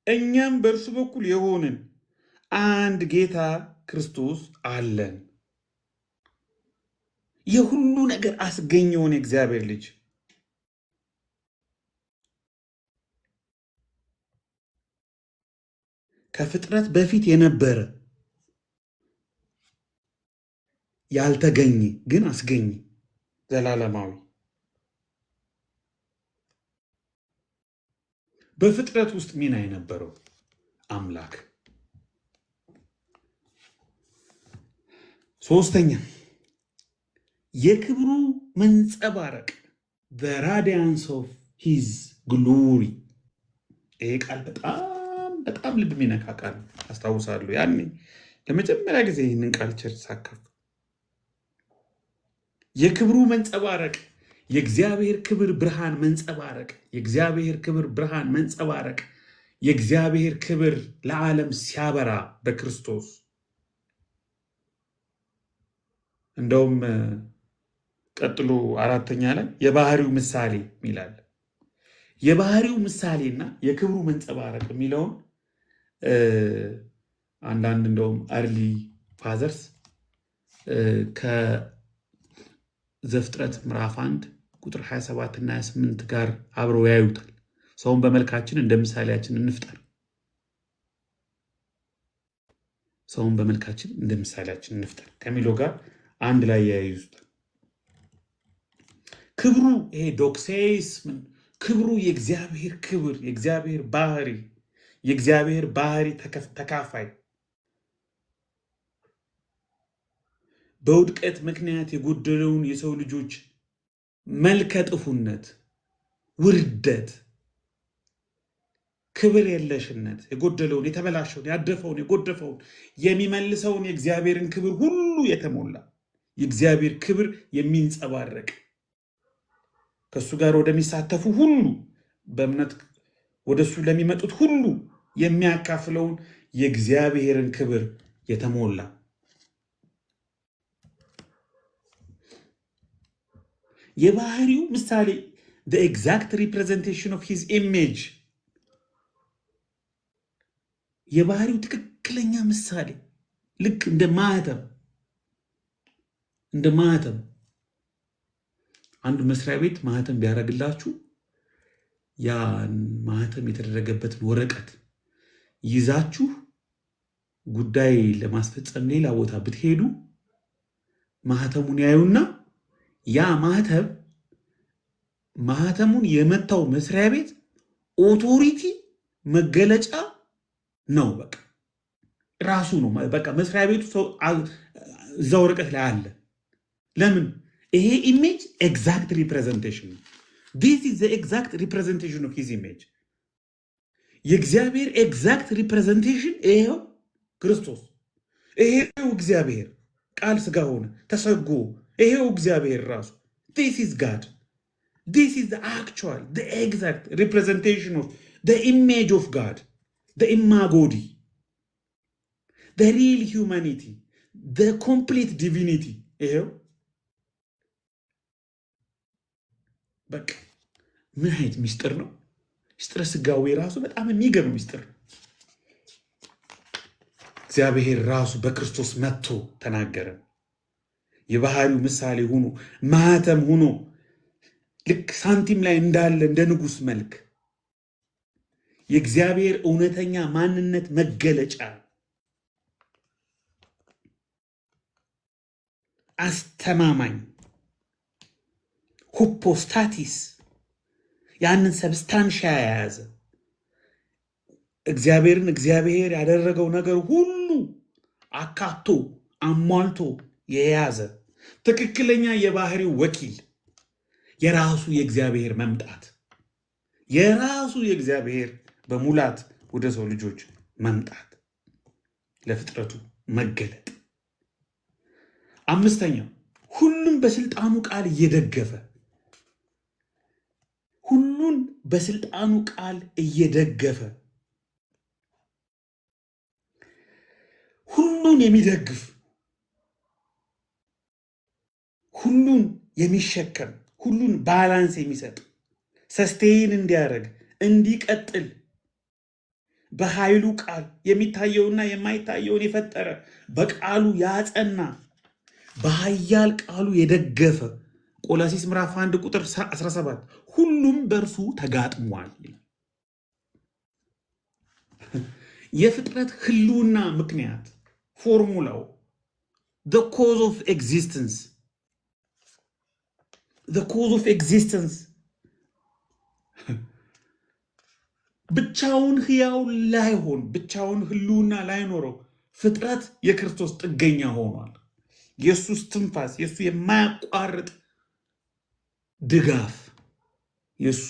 እኛም በእርሱ በኩል የሆንን አንድ ጌታ ክርስቶስ አለን። የሁሉ ነገር አስገኝ የሆነ የእግዚአብሔር ልጅ ከፍጥረት በፊት የነበረ ያልተገኘ ግን አስገኝ ዘላለማዊ በፍጥረት ውስጥ ሚና የነበረው አምላክ። ሶስተኛ የክብሩ መንጸባረቅ the radiance of his glory። ይሄ ቃል በጣም ልብ የሚነካ ቃል አስታውሳለሁ። ያኔ ለመጀመሪያ ጊዜ ይህንን ቃል ቸርች ሳካፍ የክብሩ መንጸባረቅ የእግዚአብሔር ክብር ብርሃን መንጸባረቅ የእግዚአብሔር ክብር ብርሃን መንጸባረቅ የእግዚአብሔር ክብር ለዓለም ሲያበራ በክርስቶስ እንደውም ቀጥሎ 4ኛ ላይ የባህሪው ምሳሌ ይላል። የባህሪው ምሳሌና የክብሩ መንጸባረቅ የሚለውን አንዳንድ እንደውም አርሊ ፋዘርስ ከዘፍጥረት ምዕራፍ 1 ቁጥር 27 እና 28 ጋር አብረው ያዩታል። ሰውን በመልካችን እንደ ምሳሌያችን እንፍጠር፣ ሰውን በመልካችን እንደ ምሳሌያችን እንፍጠር ከሚለው ጋር አንድ ላይ ያዩታል። ክብሩ ይሄ ዶክሴስ ክብሩ የእግዚአብሔር ክብር የእግዚአብሔር ባህሪ ተካፋይ በውድቀት ምክንያት የጎደለውን የሰው ልጆች መልከ ጥፉነት፣ ውርደት ክብር የለሽነት፣ የጎደለውን፣ የተበላሸውን፣ ያደፈውን፣ የጎደፈውን የሚመልሰውን የእግዚአብሔርን ክብር ሁሉ የተሞላ የእግዚአብሔር ክብር የሚንጸባረቅ ከእሱ ጋር ወደሚሳተፉ ሁሉ በእምነት ወደሱ ለሚመጡት ሁሉ የሚያካፍለውን የእግዚአብሔርን ክብር የተሞላ የባህሪው ምሳሌ the exact representation of his image የባህሪው ትክክለኛ ምሳሌ ልክ እንደ ማህተም አንድ መስሪያ ቤት ማህተም ቢያደርግላችሁ ያ ማህተም የተደረገበትን ወረቀት ይዛችሁ ጉዳይ ለማስፈጸም ሌላ ቦታ ብትሄዱ ማህተሙን ያዩና ያ ማህተሙን የመታው መስሪያ ቤት ኦቶሪቲ መገለጫ ነው። በቃ ራሱ ነው። በቃ መስሪያ ቤቱ ሰው እዛ ወረቀት ላይ አለ። ለምን? ይሄ ኢሜጅ ኤግዛክት ሪፕሬዘንቴሽን ነው። this is the exact representation of his image የእግዚአብሔር ኤግዛክት ሪፕሬዘንቴሽን ይሄው ክርስቶስ፣ ይሄው እግዚአብሔር ቃል ስጋ ሆነ ተሰጎ፣ ይሄው እግዚአብሔር ራሱ this is God. This is the actual, the exact representation of the image of God, the imagodi, the real humanity, the complete divinity. ይሄው በቃ ምን አይነት ሚስጥር ነው! ሚስጥረ ስጋዌ ራሱ በጣም የሚገርም ሚስጥር ነው። እግዚአብሔር ራሱ በክርስቶስ መጥቶ ተናገረ። የባህሪው ምሳሌ ሆኖ ማህተም ሆኖ ልክ ሳንቲም ላይ እንዳለ እንደ ንጉሥ መልክ የእግዚአብሔር እውነተኛ ማንነት መገለጫ አስተማማኝ ሁፖስታቲስ ያንን ሰብስታንሻ የያዘ እግዚአብሔርን እግዚአብሔር ያደረገው ነገር ሁሉ አካቶ አሟልቶ የያዘ ትክክለኛ የባህሪው ወኪል የራሱ የእግዚአብሔር መምጣት የራሱ የእግዚአብሔር በሙላት ወደ ሰው ልጆች መምጣት ለፍጥረቱ መገለጥ። አምስተኛው ሁሉን በስልጣኑ ቃል እየደገፈ ሁሉን በስልጣኑ ቃል እየደገፈ ሁሉን የሚደግፍ ሁሉን የሚሸከም ሁሉን ባላንስ የሚሰጥ ሰስቴን እንዲያደርግ እንዲቀጥል በኃይሉ ቃል የሚታየውና የማይታየውን የፈጠረ በቃሉ ያጸና በኃያል ቃሉ የደገፈ ቆላሲስ ምዕራፍ 1 ቁጥር 17 ሁሉም በእርሱ ተጋጥሟል። የፍጥረት ህልውና ምክንያት ፎርሙላው the cause of existence ብቻውን ህያው ላይሆን ብቻውን ህልውና ላይኖረው ፍጥረት የክርስቶስ ጥገኛ ሆኗል። የሱ ትንፋስ የሱ የማያቋርጥ ድጋፍ የሱ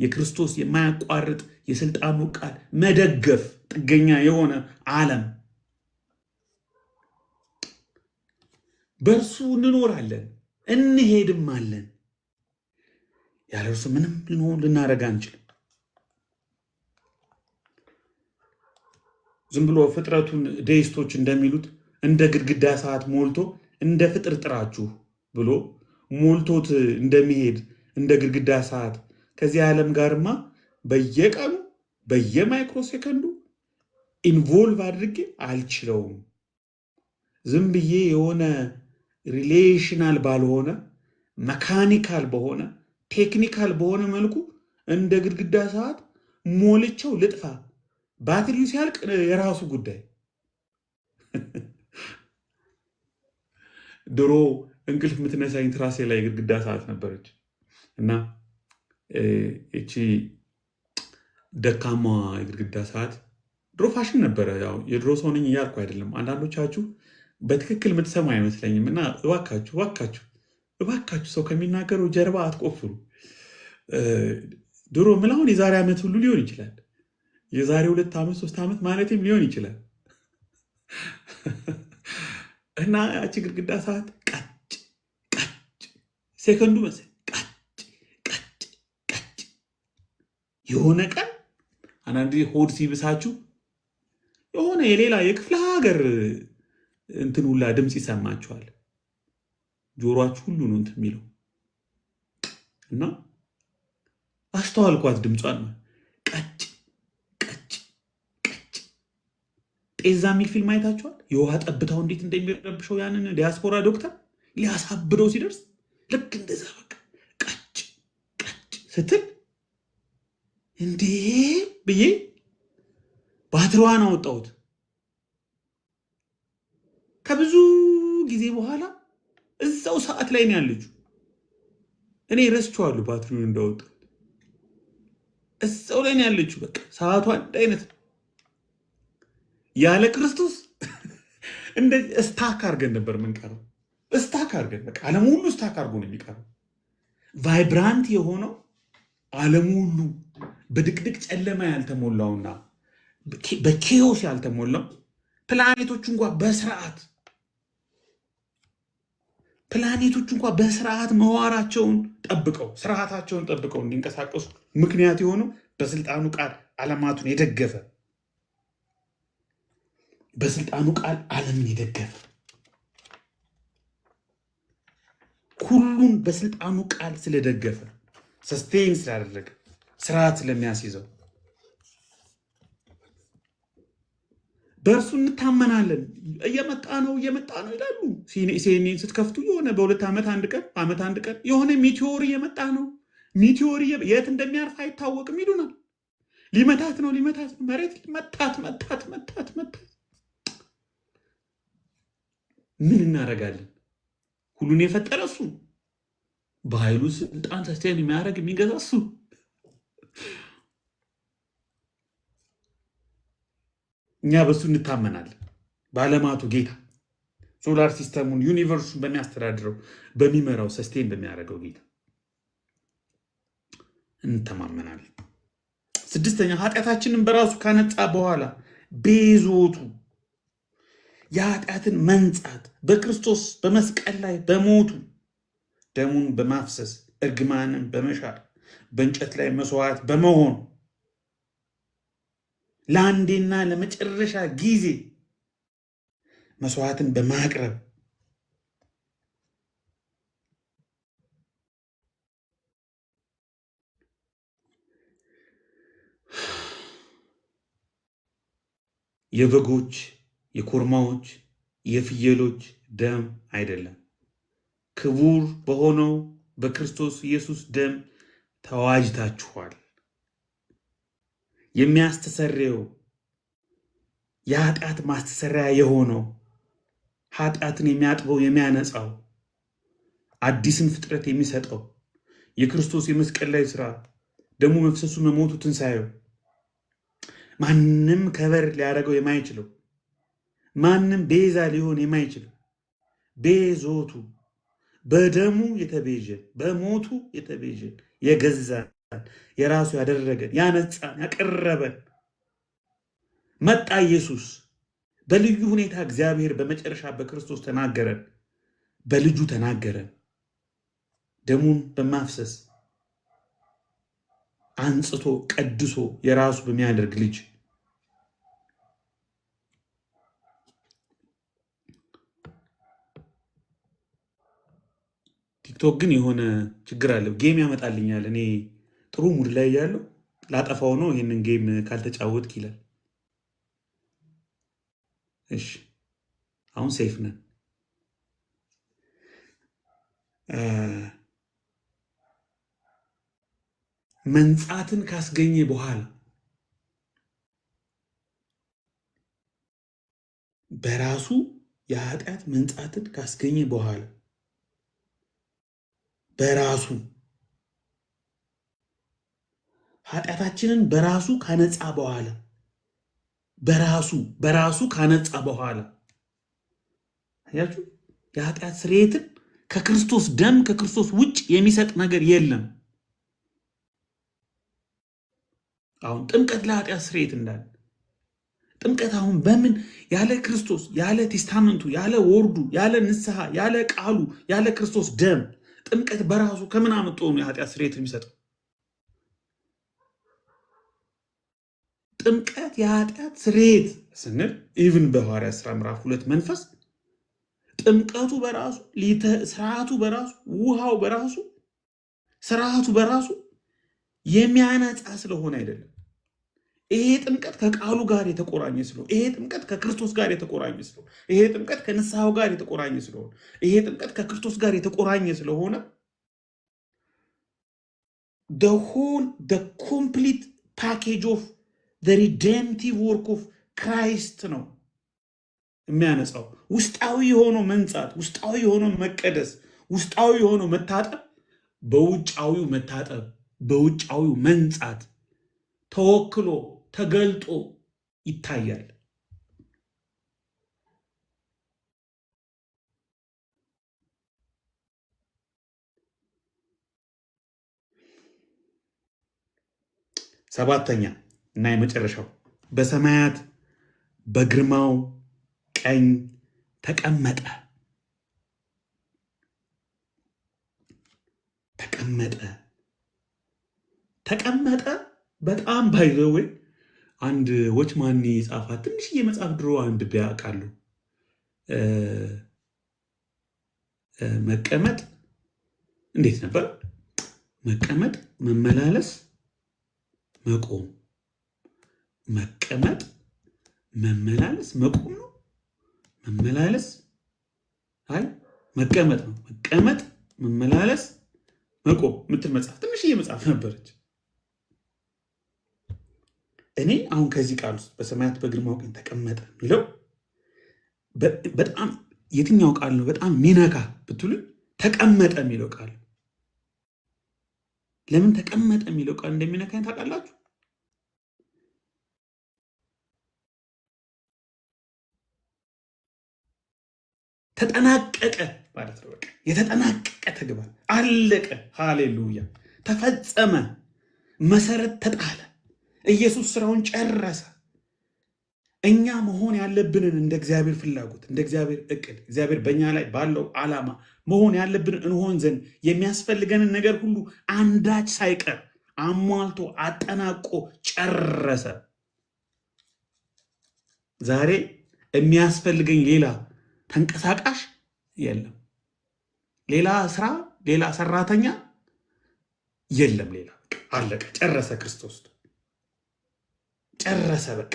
የክርስቶስ የማያቋርጥ የስልጣኑ ቃል መደገፍ ጥገኛ የሆነ ዓለም በእርሱ እንኖራለን እንሄድም አለን። ያለ እርሱ ምንም ልናደርግ አንችልም። ዝም ብሎ ፍጥረቱን ዴይስቶች እንደሚሉት እንደ ግድግዳ ሰዓት ሞልቶ እንደ ፍጥር ጥራችሁ ብሎ ሞልቶት እንደሚሄድ እንደ ግድግዳ ሰዓት ከዚህ ዓለም ጋርማ በየቀኑ በየማይክሮ ሴከንዱ ኢንቮልቭ አድርጌ አልችለውም። ዝም ብዬ የሆነ ሪሌሽናል ባልሆነ መካኒካል በሆነ ቴክኒካል በሆነ መልኩ እንደ ግድግዳ ሰዓት ሞልቸው ልጥፋ። ባትሪው ሲያልቅ የራሱ ጉዳይ። ድሮ እንቅልፍ የምትነሳኝ ትራሴ ላይ ግድግዳ ሰዓት ነበረች እና እቺ ደካማ የግድግዳ ሰዓት ድሮ ፋሽን ነበረ። ያው የድሮ ሰው ነኝ እያልኩ አይደለም። አንዳንዶቻችሁ በትክክል የምትሰሙ አይመስለኝም እና እባካችሁ ሰው ከሚናገረው ጀርባ አትቆፍሩ። ድሮ ምላሁን የዛሬ ዓመት ሁሉ ሊሆን ይችላል የዛሬ 2 ዓመት 3 ዓመት ማለትም ሊሆን ይችላል። እና ያቺ ግድግዳ ሰዓት ቀጭ ቀጭ ሴከንዱ መሰለኝ ቀጭ ቀጭ ቀጭ የሆነ ቀን አንዳንድ ጊዜ ሆድ ሲብሳችሁ የሆነ የሌላ የክፍለ ሀገር እንትን ሁላ ድምፅ ይሰማችኋል። ጆሮአችሁ ሁሉ ነው እንትን የሚለው እና አስተዋልኳት ድምጿን ቀጭ ቀጭ ቀጭ። ጤዛ የሚል ፊልም አይታችኋል? የውሃ ጠብታው እንዴት እንደሚረብሸው ያንን ዲያስፖራ ዶክተር ሊያሳብደው ሲደርስ ልክ እንደዛ በቃ ቀጭ ቀጭ ስትል እንዴ ብዬ ባትሪዋን አወጣሁት። ከብዙ ጊዜ በኋላ እዛው ሰዓት ላይ ነው ያለችው። እኔ ረስቼዋለሁ ባትሪውን እንዳወጣሁት። እዛው ላይ ነው ያለችው። በቃ ሰዓቷ አንድ አይነት ነው። ያለ ክርስቶስ እንደዚህ እስታክ አድርገን ነበር የምንቀረው። እስታክ አድርገን በቃ ዓለሙ ሁሉ እስታክ አድርጎ ነው የሚቀረው። ቫይብራንት የሆነው ዓለሙ ሁሉ በድቅድቅ ጨለማ ያልተሞላውና በኬዎስ ያልተሞላው ፕላኔቶች እንኳን በስርዓት መዋራቸውን ጠብቀው ስርዓታቸውን ጠብቀው እንዲንቀሳቀሱ ምክንያት የሆነው በስልጣኑ ቃል ዓለማቱን የደገፈ በስልጣኑ ቃል ዓለምን የደገፈ ሁሉን በስልጣኑ ቃል ስለደገፈ ሰስቴን ስላደረገ ስርዓት ስለሚያስይዘው በእርሱ እንታመናለን። እየመጣ ነው ይላሉ። ሲኔን ስትከፍቱ የሆነ በ2 ዓመት አንድ ቀን የሆነ ሚቴዎር እየመጣ ነው። ሚቴዎር የት እንደሚያርፍ አይታወቅም ይሉናል። ሊመታት ነው መሬት መታት። ምን እናደርጋለን? ሁሉን የፈጠረ እሱ፣ በኃይሉ ስልጣን ሰስቴን የሚያደርግ የሚገዛ እሱ። እኛ በሱ እንታመናለን። በዓለማቱ ጌታ ሶላር ሲስተሙን ዩኒቨርሱን በሚያስተዳድረው በሚመራው ሰስቴን በሚያደርገው ጌታ እንተማመናለን። 6ኛ ኃጢአታችንን በራሱ ካነጻ በኋላ ቤዞቱ የኃጢአትን መንጻት በክርስቶስ በመስቀል ላይ በሞቱ ደሙን በማፍሰስ እርግማንን በመሻር በእንጨት ላይ መስዋዕት በመሆን ለአንዴና ለመጨረሻ ጊዜ መስዋዕትን በማቅረብ የበጎች፣ የኮርማዎች፣ የፍየሎች ደም አይደለም፣ ክቡር በሆነው በክርስቶስ ኢየሱስ ደም ተዋጅታችኋል። የሚያስተሰርየው የኃጢአት ማስተሰሪያ የሆነው ኃጢአትን የሚያጥበው የሚያነጻው አዲስን ፍጥረት የሚሰጠው የክርስቶስ የመስቀል ላይ ስራ ደሙ መፍሰሱ መሞቱ ትንሣኤው ማንም ከበር ሊያደርገው የማይችለው ማንም ቤዛ ሊሆን የማይችለው ቤዞቱ በደሙ የተቤዠን በሞቱ የተቤዠን የገዛን የራሱ ያደረገን ያነጻን ያቀረበን መጣ ኢየሱስ። በልዩ ሁኔታ እግዚአብሔር በመጨረሻ በክርስቶስ ተናገረን፣ በልጁ ተናገረን። ደሙን በማፍሰስ አንጽቶ ቀድሶ የራሱ በሚያደርግ ልጅ ቲክቶክ ግን የሆነ ችግር አለው። ጌም ያመጣልኛል። እኔ ጥሩ ሙድ ላይ ያለው ላጠፋው ነው። ይህንን ጌም ካልተጫወትክ ይላል። እሺ አሁን ሴፍ ነን። መንጻትን ካስገኘ በኋላ በራሱ የኃጢአት መንጻትን ካስገኘ በኋላ በራሱ ኃጢአታችንን በራሱ ካነጻ በኋላ በራሱ ካነጻ በኋላ አያችሁ፣ የኃጢአት ስርየትን ከክርስቶስ ደም ከክርስቶስ ውጭ የሚሰጥ ነገር የለም። አሁን ጥምቀት ለኃጢአት ስርየት እንዳለ ጥምቀት አሁን በምን ያለ ክርስቶስ ያለ ቴስታመንቱ ያለ ወርዱ ያለ ንስሐ ያለ ቃሉ ያለ ክርስቶስ ደም ጥምቀት በራሱ ከምን አመጣ ነው የኃጢአት ስርየት የሚሰጠው? ጥምቀት የኃጢአት ስርየት ስንል ኢቭን በሐዋርያት ሥራ ምዕራፍ 2 መንፈስ ጥምቀቱ በራሱ ስርዓቱ በራሱ ውሃው በራሱ ስርዓቱ በራሱ የሚያነጻ ስለሆነ አይደለም። ይሄ ጥምቀት ከቃሉ ጋር የተቆራኘ ስለሆነ፣ ይሄ ጥምቀት ከክርስቶስ ጋር የተቆራኘ ስለሆነ፣ ይሄ ጥምቀት ከንስሐው ጋር የተቆራኘ ስለሆነ፣ ይሄ ጥምቀት ከክርስቶስ ጋር የተቆራኘ ስለሆነ the complete package of the redemptive work of Christ ነው የሚያነጻው። ውስጣዊ የሆነው መንጻት፣ ውስጣዊ የሆነው መቀደስ፣ ውስጣዊ የሆነው መታጠብ በውጫዊው መታጠብ በውጫዊው መንጻት ተወክሎ ተገልጦ ይታያል። ሰባተኛ እና የመጨረሻው በሰማያት በግርማው ቀኝ ተቀመጠ። ተቀመጠ በጣም ባይዘዌ አንድ ዎችማን የጻፋት ትንሽዬ መጽሐፍ ድሮ አንድ ቢያውቃሉ መቀመጥ እንዴት ነበር? መቀመጥ፣ መመላለስ፣ መቆም። መቀመጥ፣ መመላለስ፣ መቆም ነው። መመላለስ አይ መቀመጥ ነው። መቀመጥ፣ መመላለስ፣ መቆም ምትል መጽሐፍ ትንሽዬ መጽሐፍ ነበረች። እኔ አሁን ከዚህ ቃል ውስጥ በሰማያት በግርማው ቀኝ ተቀመጠ የሚለው በጣም የትኛው ቃል ነው በጣም ሚነካ ብትሉኝ ተቀመጠ የሚለው ቃል። ለምን ተቀመጠ የሚለው ቃል እንደሚነካኝ ታውቃላችሁ? ተጠናቀቀ ማለት ነው። በቃ የተጠናቀቀ ተግባር አለቀ። ሃሌሉያ! ተፈጸመ። መሰረት ተጣለ። ኢየሱስ ስራውን ጨረሰ። እኛ መሆን ያለብንን እንደ እግዚአብሔር ፍላጎት እንደ እግዚአብሔር እቅድ እግዚአብሔር በእኛ ላይ ባለው ዓላማ መሆን ያለብንን እንሆን ዘንድ የሚያስፈልገንን ነገር ሁሉ አንዳች ሳይቀር አሟልቶ አጠናቆ ጨረሰ። ዛሬ የሚያስፈልገኝ ሌላ ተንቀሳቃሽ የለም። ሌላ ስራ፣ ሌላ ሰራተኛ የለም። ሌላ አለቀ። ጨረሰ። ክርስቶስ ጨረሰ። በቃ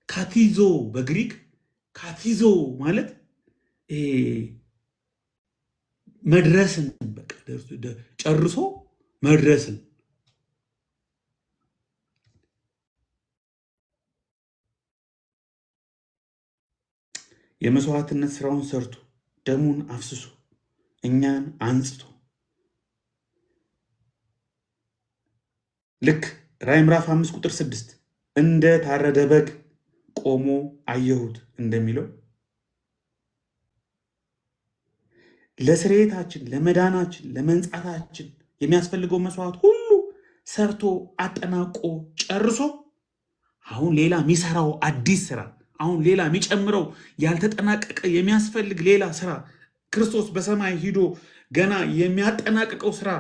ካቲዞ በግሪክ ካቲዞ ማለት መድረስን፣ በቃ ጨርሶ መድረስን። የመስዋዕትነት ስራውን ሰርቶ ደሙን አፍስሶ እኛን አንጽቶ ልክ ራዕይ ምዕራፍ 5 ቁጥር 6 እንደ ታረደ በግ ቆሞ አየሁት እንደሚለው ለስርየታችን፣ ለመዳናችን፣ ለመንጻታችን የሚያስፈልገው መስዋዕት ሁሉ ሰርቶ አጠናቆ ጨርሶ አሁን ሌላ የሚሰራው አዲስ ስራ፣ አሁን ሌላ የሚጨምረው ያልተጠናቀቀ የሚያስፈልግ ሌላ ስራ ክርስቶስ በሰማይ ሂዶ ገና የሚያጠናቅቀው ስራ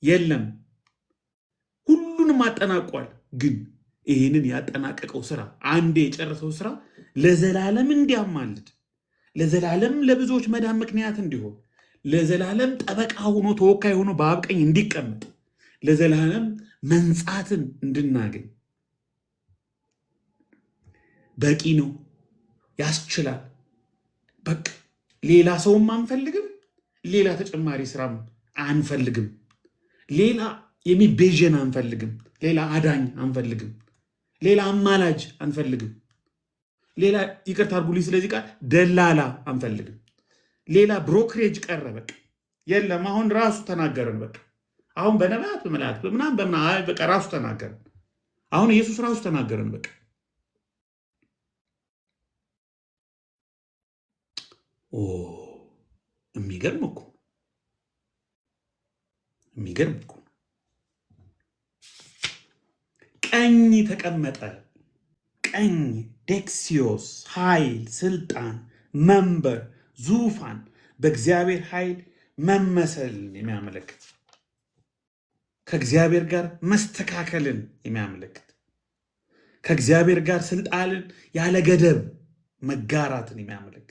የለም። ሁሉንም አጠናቋል። ግን ይህንን ያጠናቀቀው ስራ አንዴ የጨረሰው ስራ ለዘላለም እንዲያማልድ፣ ለዘላለም ለብዙዎች መዳን ምክንያት እንዲሆን፣ ለዘላለም ጠበቃ ሆኖ ተወካይ ሆኖ በአብ ቀኝ እንዲቀመጥ፣ ለዘላለም መንጻትን እንድናገኝ በቂ ነው። ያስችላል። በቃ ሌላ ሰውም አንፈልግም። ሌላ ተጨማሪ ስራም አንፈልግም። ሌላ የሚቤዥን አንፈልግም። ሌላ አዳኝ አንፈልግም። ሌላ አማላጅ አንፈልግም። ሌላ ይቅርታ አድርጉልኝ ስለዚህ ቃል ደላላ አንፈልግም። ሌላ ብሮክሬጅ ቀረ። በቃ የለም። አሁን ራሱ ተናገረን። በቃ አሁን በነቢያት በመላእክት በምናምን በቃ ራሱ ተናገረን። አሁን ኢየሱስ ራሱ ተናገረን። በቃ የሚገርም እኮ ቀኝ ተቀመጠ። ቀኝ ዴክሲዮስ ኃይል፣ ስልጣን፣ መንበር፣ ዙፋን፣ በእግዚአብሔር ኃይል መመሰልን የሚያመለክት ከእግዚአብሔር ጋር መስተካከልን የሚያመለክት ከእግዚአብሔር ጋር ስልጣንን ያለ ገደብ መጋራትን የሚያመለክት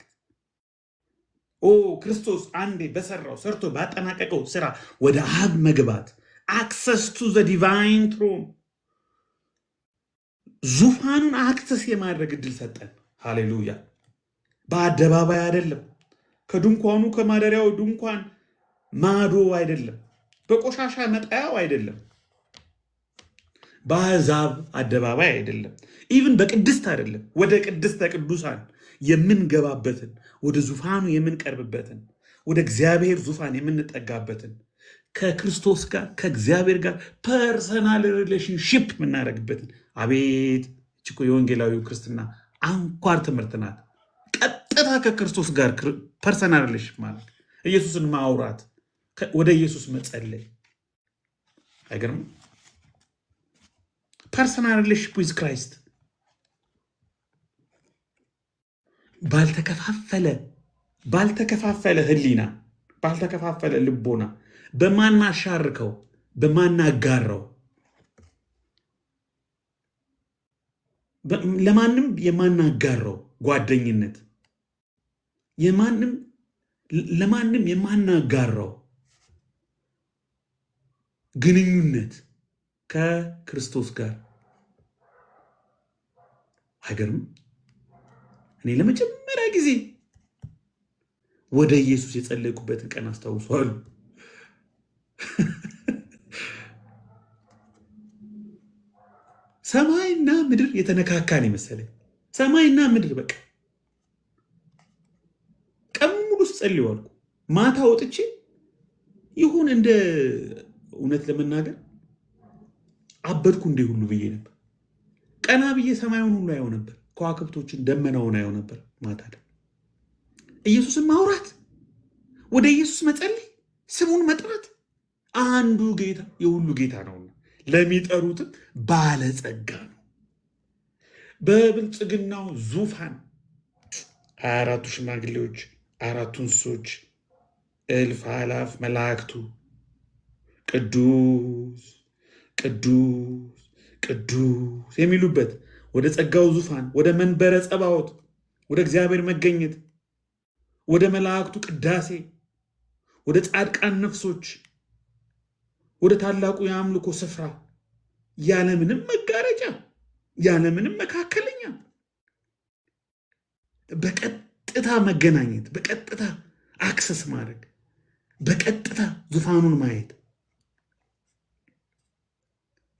ክርስቶስ አንዴ በሰራው ሰርቶ ባጠናቀቀው ስራ ወደ አብ መግባት አክሰስ ቱ ዘ ዲቫይን ትሮን ዙፋኑን አክሰስ የማድረግ እድል ሰጠን። ሃሌሉያ! በአደባባይ አይደለም፣ ከድንኳኑ ከማደሪያው ድንኳን ማዶ አይደለም፣ በቆሻሻ መጣያው አይደለም፣ በአሕዛብ አደባባይ አይደለም፣ ኢቭን በቅድስት አይደለም፣ ወደ ቅድስተ ቅዱሳን የምንገባበትን ወደ ዙፋኑ የምንቀርብበትን ወደ እግዚአብሔር ዙፋን የምንጠጋበትን ከክርስቶስ ጋር ከእግዚአብሔር ጋር ፐርሰናል ሪሌሽንሽፕ የምናደርግበትን አቤት እቺ የወንጌላዊው ክርስትና አንኳር ትምህርት ናት። ቀጥታ ከክርስቶስ ጋር ፐርሰናል ሪሌሽንሽፕ ማለት ኢየሱስን ማውራት፣ ወደ ኢየሱስ መጸለይ። አይገርምም? ፐርሰናል ሪሌሽንሽፕ ዊዝ ክራይስት ባልተከፋፈለ ህሊና፣ ባልተከፋፈለ ልቦና፣ በማናሻርከው በማናጋራው ለማንም የማናጋራው ጓደኝነት ለማንም የማናጋራው ግንኙነት ከክርስቶስ ጋር አይገርም? እኔ ለመጀመሪያ ጊዜ ወደ ኢየሱስ የጸለይኩበትን ቀን አስታውሰዋለሁ። ሰማይና ምድር የተነካካን መሰለኝ። ሰማይና ምድር በቃ ቀን ሙሉ ስጸልይ ዋልኩ። ማታ ወጥቼ ይሁን እንደ እውነት ለመናገር አበድኩ እንዴ ሁሉ ብዬ ነበር። ቀና ብዬ ሰማዩን ሁሉ አየው ነበር፣ ከዋክብቶችን ደመናውን አየው ነበር። ማታ ኢየሱስን ማውራት፣ ወደ ኢየሱስ መጸለይ፣ ስሙን መጥራት። አንዱ ጌታ የሁሉ ጌታ ነውና ለሚጠሩትም ባለጸጋ ነው። በብልጽግናው ዙፋን 24ቱ ሽማግሌዎች፣ 4ቱ እንስሶች፣ እልፍ አላፍ መላእክቱ ቅዱስ ቅዱስ ቅዱስ የሚሉበት ወደ ጸጋው ዙፋን፣ ወደ መንበረ ጸባዖት፣ ወደ እግዚአብሔር መገኘት፣ ወደ መላእክቱ ቅዳሴ፣ ወደ ጻድቃን ነፍሶች፣ ወደ ታላቁ የአምልኮ ስፍራ ያለምንም መጋረጃ ያለምንም መካከለኛ በቀጥታ መገናኘት፣ በቀጥታ አክሰስ ማድረግ፣ በቀጥታ ዙፋኑን ማየት።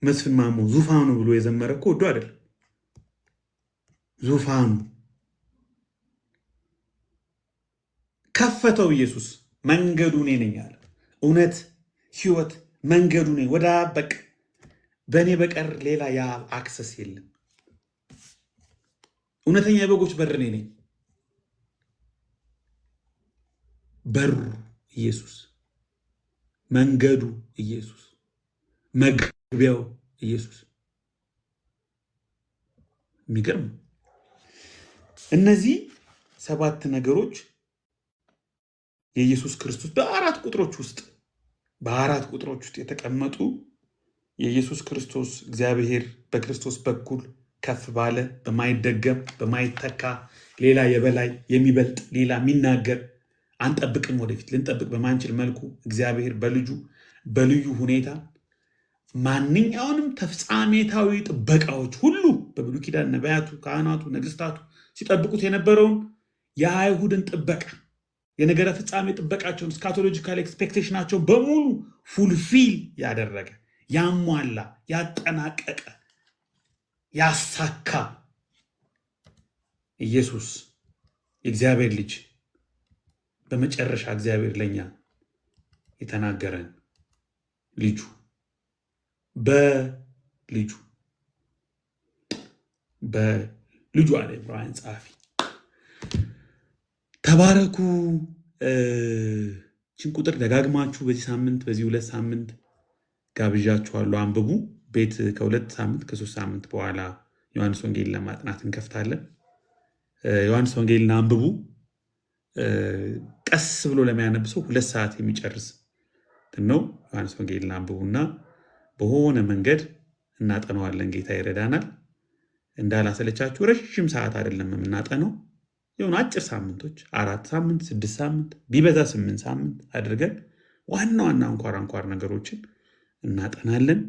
መስፍን ማሞ ዙፋኑ ብሎ የዘመረ እኮ ወዶ አይደለም። ዙፋኑ ከፈተው ኢየሱስ። መንገዱ እኔ ነኝ አለ። እውነት ሕይወት መንገዱ ነኝ ወደ አብ፣ በቃ በእኔ በቀር ሌላ የአብ አክሰስ የለም። እውነተኛ የበጎች በር እኔ ነኝ። በሩ ኢየሱስ፣ መንገዱ ኢየሱስ፣ መግቢያው ኢየሱስ። የሚገርም እነዚህ 7 ነገሮች የኢየሱስ ክርስቶስ በ4 ቁጥሮች ውስጥ የተቀመጡ የኢየሱስ ክርስቶስ እግዚአብሔር በክርስቶስ በኩል ከፍ ባለ በማይደገም በማይተካ ሌላ የበላይ የሚበልጥ ሌላ የሚናገር አንጠብቅም፣ ወደፊት ልንጠብቅ በማንችል መልኩ እግዚአብሔር በልጁ በልዩ ሁኔታ ማንኛውንም ተፍጻሜታዊ ጥበቃዎች ሁሉ በብሉይ ኪዳን ነቢያቱ፣ ካህናቱ፣ ነገስታቱ ሲጠብቁት የነበረውን የአይሁድን ጥበቃ የነገረ ፍጻሜ ጥበቃቸውን ስካቶሎጂካል ኤክስፔክቴሽናቸው በሙሉ ፉልፊል ያደረገ ያሟላ ያጠናቀቀ ያሳካ ኢየሱስ የእግዚአብሔር ልጅ በመጨረሻ እግዚአብሔር ለኛ የተናገረን ልጁ በልጁ አለ ዕብራውያን ጸሐፊ። ተባረኩ። ችን ቁጥር ደጋግማችሁ በዚህ ሳምንት በዚህ 2 ሳምንት ጋብዣችኋለሁ። አንብቡ። ቤት ከ2 ሳምንት ከ3 ሳምንት በኋላ ዮሐንስ ወንጌል ለማጥናት እንከፍታለን። ዮሐንስ ወንጌልን አንብቡ። ቀስ ብሎ ለሚያነብ ሰው 2 ሰዓት የሚጨርስ ነው። ዮሐንስ ወንጌልን አንብቡና በሆነ መንገድ እናጠነዋለን። ጌታ ይረዳናል። እንዳላሰለቻችሁ ረጅም ሰዓት አይደለም የምናጠነው። የሆነ አጭር ሳምንቶች 4 ሳምንት 6 ሳምንት ቢበዛ 8 ሳምንት አድርገን ዋና ዋና አንኳር ነገሮችን እናጠናለን።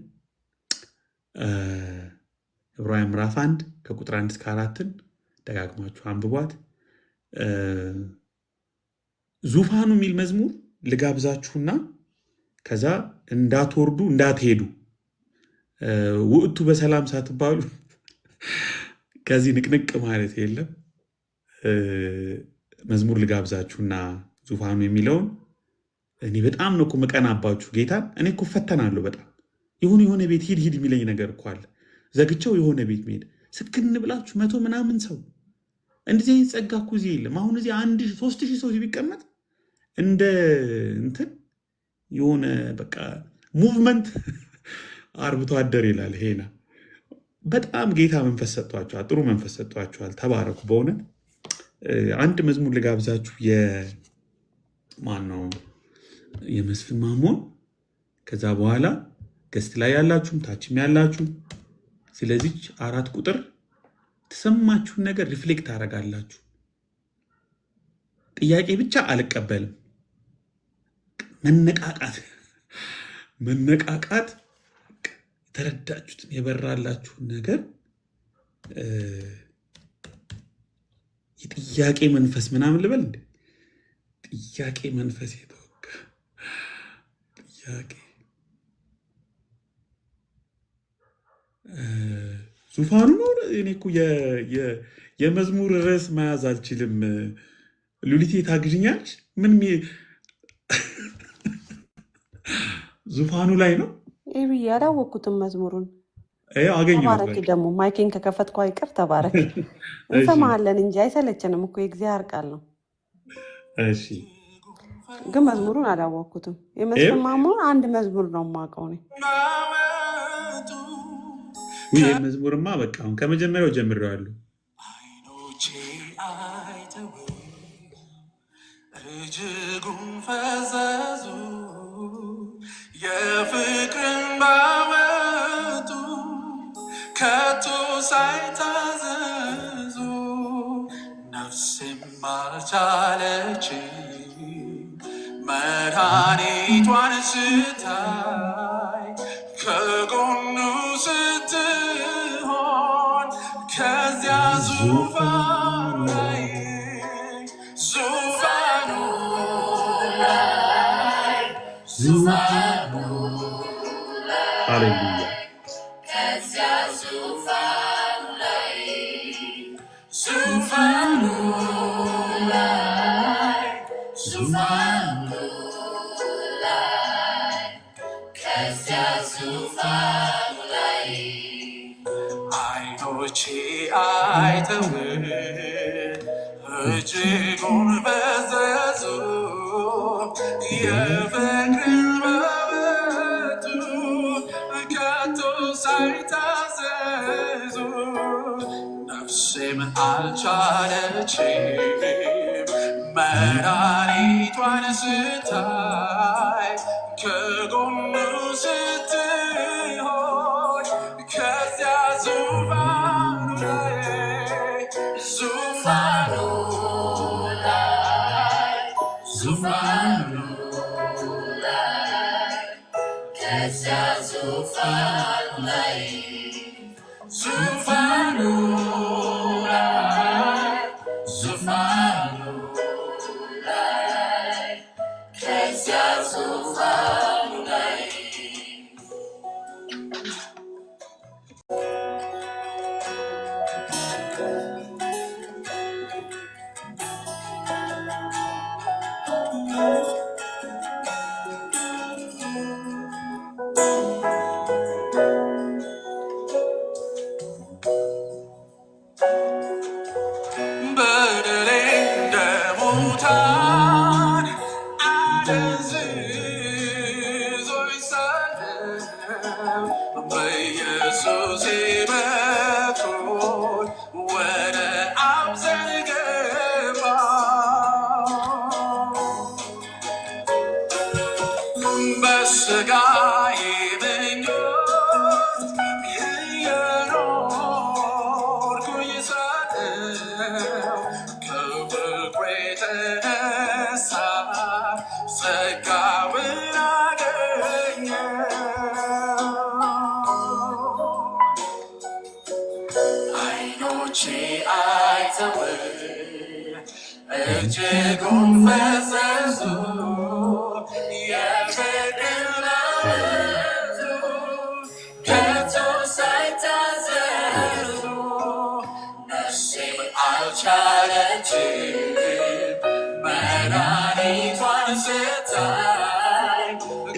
ዕብራውያን ምዕራፍ 1 ከቁጥር 1 እስከ 4 ደጋግማችሁ አንብቧት። ዙፋኑ የሚል መዝሙር ልጋብዛችሁና ከዛ እንዳትወርዱ እንዳትሄዱ ውእቱ በሰላም ሳትባሉ ከዚህ ንቅንቅ ማለት የለም። መዝሙር ልጋብዛችሁና ዙፋኑ የሚለውን እኔ በጣም ነው እኮ መቀናባችሁ ጌታን። እኔ እኮ ፈተናለሁ በጣም የሆነ ቤት ሂድ የሚለኝ ነገር እኮ አለ። ዘግቸው የሆነ ቤት መሄድ ስክን ብላችሁ 100 ምናምን ሰው እንደዚህ አይነት ጸጋ እኮ እዚህ የለም። አሁን እዚህ 3000 ሰው ቢቀመጥ እንደ እንትን የሆነ በቃ ሙቭመንት አርብቶ አደር ይላል ሄና። በጣም ጌታ መንፈስ ሰጥቷቸዋል፣ ጥሩ መንፈስ ሰጥቷቸዋል። ተባረኩ። በእውነት አንድ መዝሙር ልጋብዛችሁ። የማነው የመስፍን ማሞን። ከዛ በኋላ ገስት ላይ ያላችሁም ታችም ያላችሁ ስለዚህ 4 ቁጥር ተሰማችሁን ነገር ሪፍሌክት አደርጋላችሁ። ጥያቄ ብቻ አልቀበልም። መነቃቃት የተረዳችሁትን የበራላችሁን ነገር የጥያቄ መንፈስ ምናምን ልበል እንዴ? ጥያቄ መንፈስ የተወጋ ጥያቄ ዙፋኑ ነው። እኔ እኮ የመዝሙር ርዕስ መያዝ አልችልም። ሉሊቴ ታግዥኛለች። ምን ዙፋኑ ላይ ነው ያላወቅኩትም መዝሙሩን አገኘሁ። ተባረክ። ደግሞ ማይኬን ከከፈትኩ አይቀር ተባረክ። እንሰማለን እንጂ አይሰለችንም እኮ የእግዚአብሔር ቃል ነው። እሺ፣ ግን መዝሙሩን አላወቅኩትም። የመስፍን ማሞን አንድ መዝሙር ነው የማውቀው እኔ። ይህ መዝሙርማ በቃ አሁን ከመጀመሪያው ጀምሬዋለሁ። እጅጉን ፈዘዙ የፍቅርን ባመጡ ከቶ ሳይታዘዙ ነፍሴም አልቻለች መድኃኒቷን ስታይ ከጎኑ ስትሆን ከዚያ ዙፋኑ ላይ ሃሌሉያ አይኖቼ አይተው እጅጉን ፈዘዙ የፍቅርን በመጡ ከቶ ሳይታዘዙ ነፍሴም አልቻለችም መድኃኒቷን ስታይ ከጎኑ ስትሆን ከዚያ ዙፋኑ ላይ በደሌ እንደ ሙታን አደንዝዞኝ ሳለ ኢየሱስ በኩል ወደ አብ ዘንድ ገባ። በሥጋዬ ምኞት እየኖርኩኝ ሳለሁ ከፍቅሩ የተነሳ ጸጋውን አገኘሁ። ዓይኖቼ አይተውት እጅጉን ፈዘዙ የፍቅር መዓቱ ከቶ ሳይታዘዙ ነፍሴም አልቻለችም መድኃኒቷን ስታይ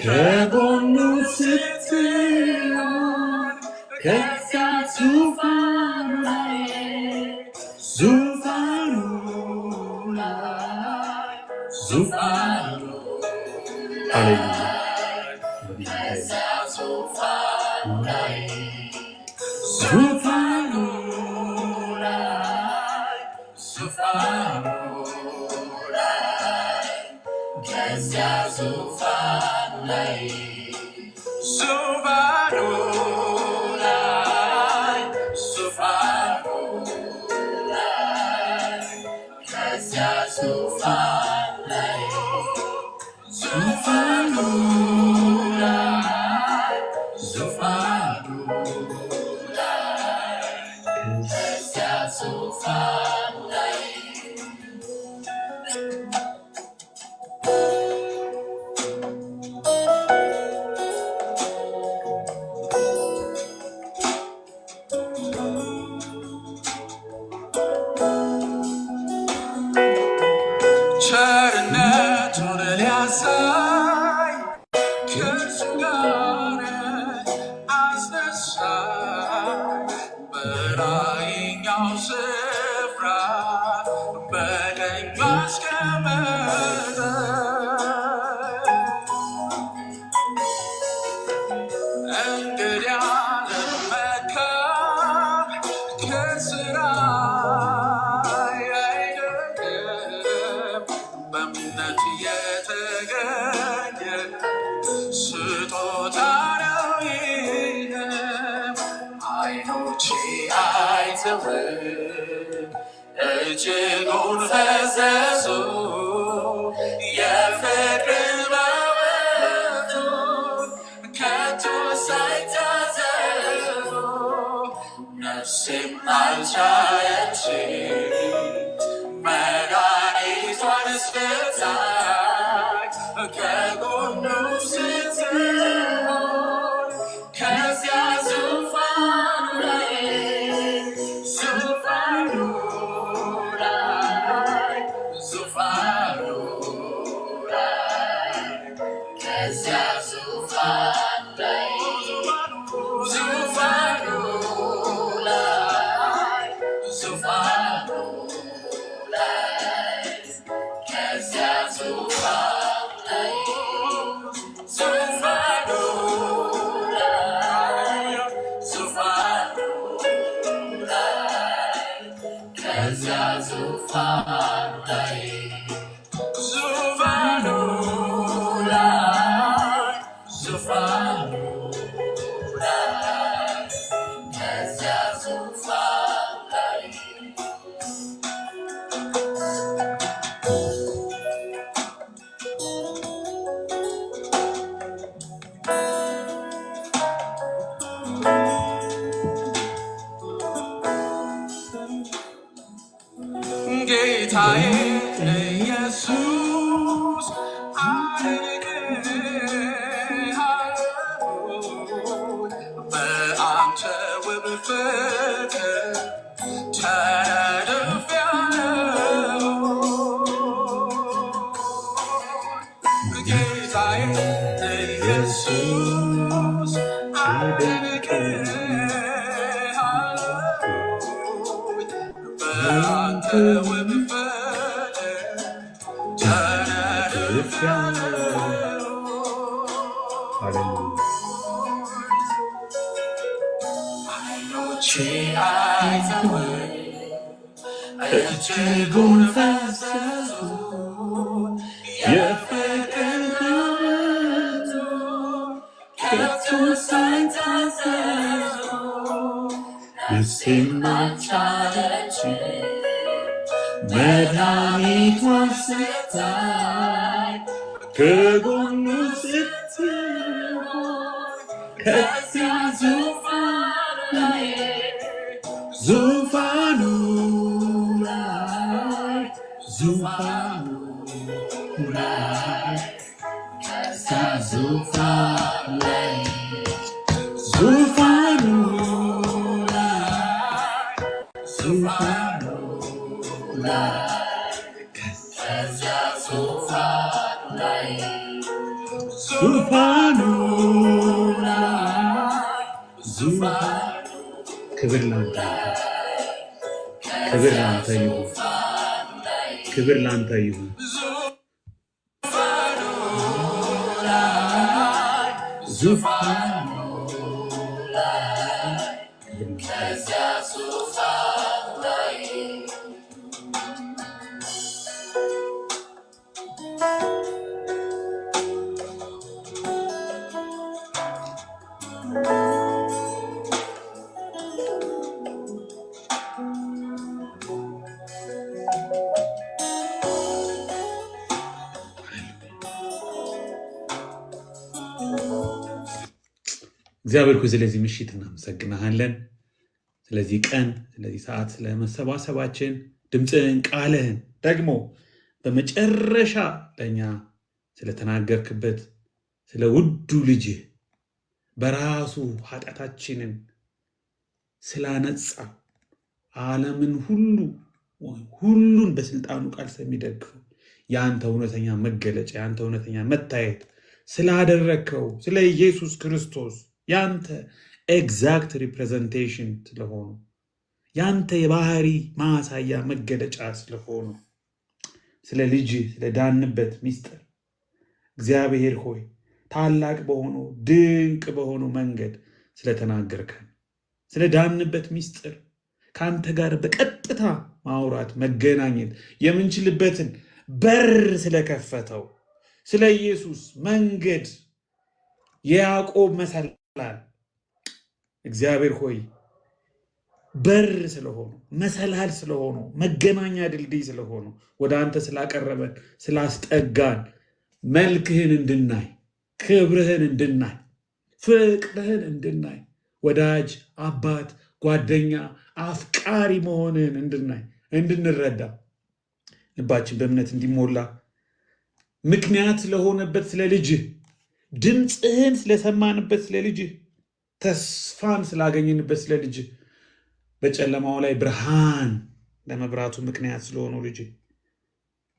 ከጎኑ ስትሆን ከዚያ ዙፋኑ ላይ ዙፋኑ ሃሌሉያ ከዚያ ዙፋኑ ላይ ዙፋኑ ላይ ከዚያ ዙፋኑ ላይ ዙፋኑ ላይ ከዚያ ዙፋኑ ላይ ዙፋኑ ላይ ከዚያ ዙፋኑ ላይ ቸርነቱን ሊያሳይ ከእርሱ ጋር አስነሳኝ በላይኛው ስፍራ በቀኙ አስቀመጠኝ። እንግዲህ አልመካም ከሥራዬ አይደለም በእምነት የተገኘ ስጦታ ነው ይህም። ዓይኖቼ አይተውት እጅጉን ፈዘዙ የፍቅር መዓቱ ከቶ ሳይታዘዙ ነፍሴም አልቻለችም መድኃኒቷን ስታይ ከጎኑ ስትሆን ከዚያ ዙፋኑ ላይ ከዚያ ዙፋኑ ላይ ከዚያ ዙፋኑ ላይ ከዚያ ዙፋኑ ላይ ከዚያ ዙፋኑ ላይ ጌታዬ ኢየሱስ አደንቅሃለሁ በአንተ ውብ ፍቅር ተነድፌአለሁ። ጌታዬ ኢየሱስ አደንቅሃለሁ በአንተ ውብ ፍቅር ተነድፌአለሁ። ሃሌሉያ አይተወኝ እጅጉን ፈዘዙ የፍቅር ሐረቱ ከቶ ሳይታዘዙ ነፍሴም አልቻለች መድኃኒቷን ስታይ ከጎኑ ስትሆን ከዚያ ዙፋን ላይ ዙፋኑ ላይ ዙፋኑ ላይ ከዚያ ዙፋን ላይ ዙፋኑ ላይ ዙፋኑ ላይ ከዚያ ዙፋን ላይ ዙፋኑ ላይ ዙፋኑ ክብር ላንተ ክብር ላንተ ይሁን ክብር ላንተ ይሁን ዙፋኑ ላይ ከዚያ ዙፋን ላይ እግዚአብሔር ሆይ ስለዚህ ምሽት እናመሰግናለን። ስለዚህ ቀን፣ ስለዚህ ሰዓት፣ ስለመሰባሰባችን ድምፅህን፣ ቃልህን ደግሞ በመጨረሻ ለእኛ ስለተናገርክበት ስለ ውዱ ልጅህ በራሱ ኃጢአታችንን ስላነጻ ዓለምን ሁሉን በስልጣኑ ቃል ስለሚደግፈው የአንተ እውነተኛ መገለጫ የአንተ እውነተኛ መታየት ስላደረግከው ስለ ኢየሱስ ክርስቶስ ያንተ ኤግዛክት ሪፕሬዘንቴሽን ስለሆኑ ያንተ የባህሪ ማሳያ መገለጫ ስለሆኑ ስለ ልጅ ስለዳንበት ሚስጥር እግዚአብሔር ሆይ ታላቅ በሆነው ድንቅ በሆነው መንገድ ስለተናገርከን ስለ ዳንበት ሚስጥር ከአንተ ጋር በቀጥታ ማውራት መገናኘት የምንችልበትን በር ስለከፈተው ስለ ኢየሱስ መንገድ የያዕቆብ መሰላል እግዚአብሔር ሆይ በር ስለሆኑ መሰላል ስለሆኑ መገናኛ ድልድይ ስለሆኑ ወደ አንተ ስላቀረበን ስላስጠጋን መልክህን እንድናይ ክብርህን እንድናይ ፍቅርህን እንድናይ ወዳጅ አባት ጓደኛ አፍቃሪ መሆንህን እንድናይ እንድንረዳ ልባችን በእምነት እንዲሞላ ምክንያት ስለሆነበት ስለ ልጅህ ድምፅህን ስለሰማንበት ስለ ልጅህ ተስፋን ስላገኘንበት ስለ ልጅህ በጨለማው ላይ ብርሃን ለመብራቱ ምክንያት ስለሆኑ ልጅህ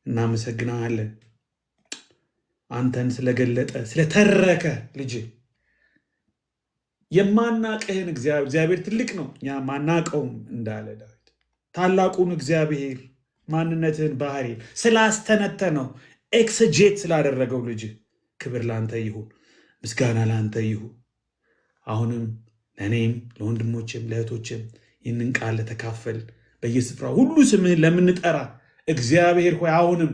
እናመሰግናለን። አንተን ስለገለጠ ስለተረከ ልጅህ የማናቅህን እግዚአብሔር ትልቅ ነው እኛ ማናቀውም እንዳለ ዳዊት ታላቁን እግዚአብሔር ማንነትህን ባህሪ ስላስተነተነው ኤክስጄት ስላደረገው ልጅህ ክብር ላንተ ይሁን፣ ምስጋና ላንተ ይሁን። አሁንም ለእኔም ለወንድሞችም ለእህቶችም ይህንን ቃል ለተካፈል በየስፍራው ሁሉ ስምህን ለምንጠራ እግዚአብሔር ሆይ አሁንም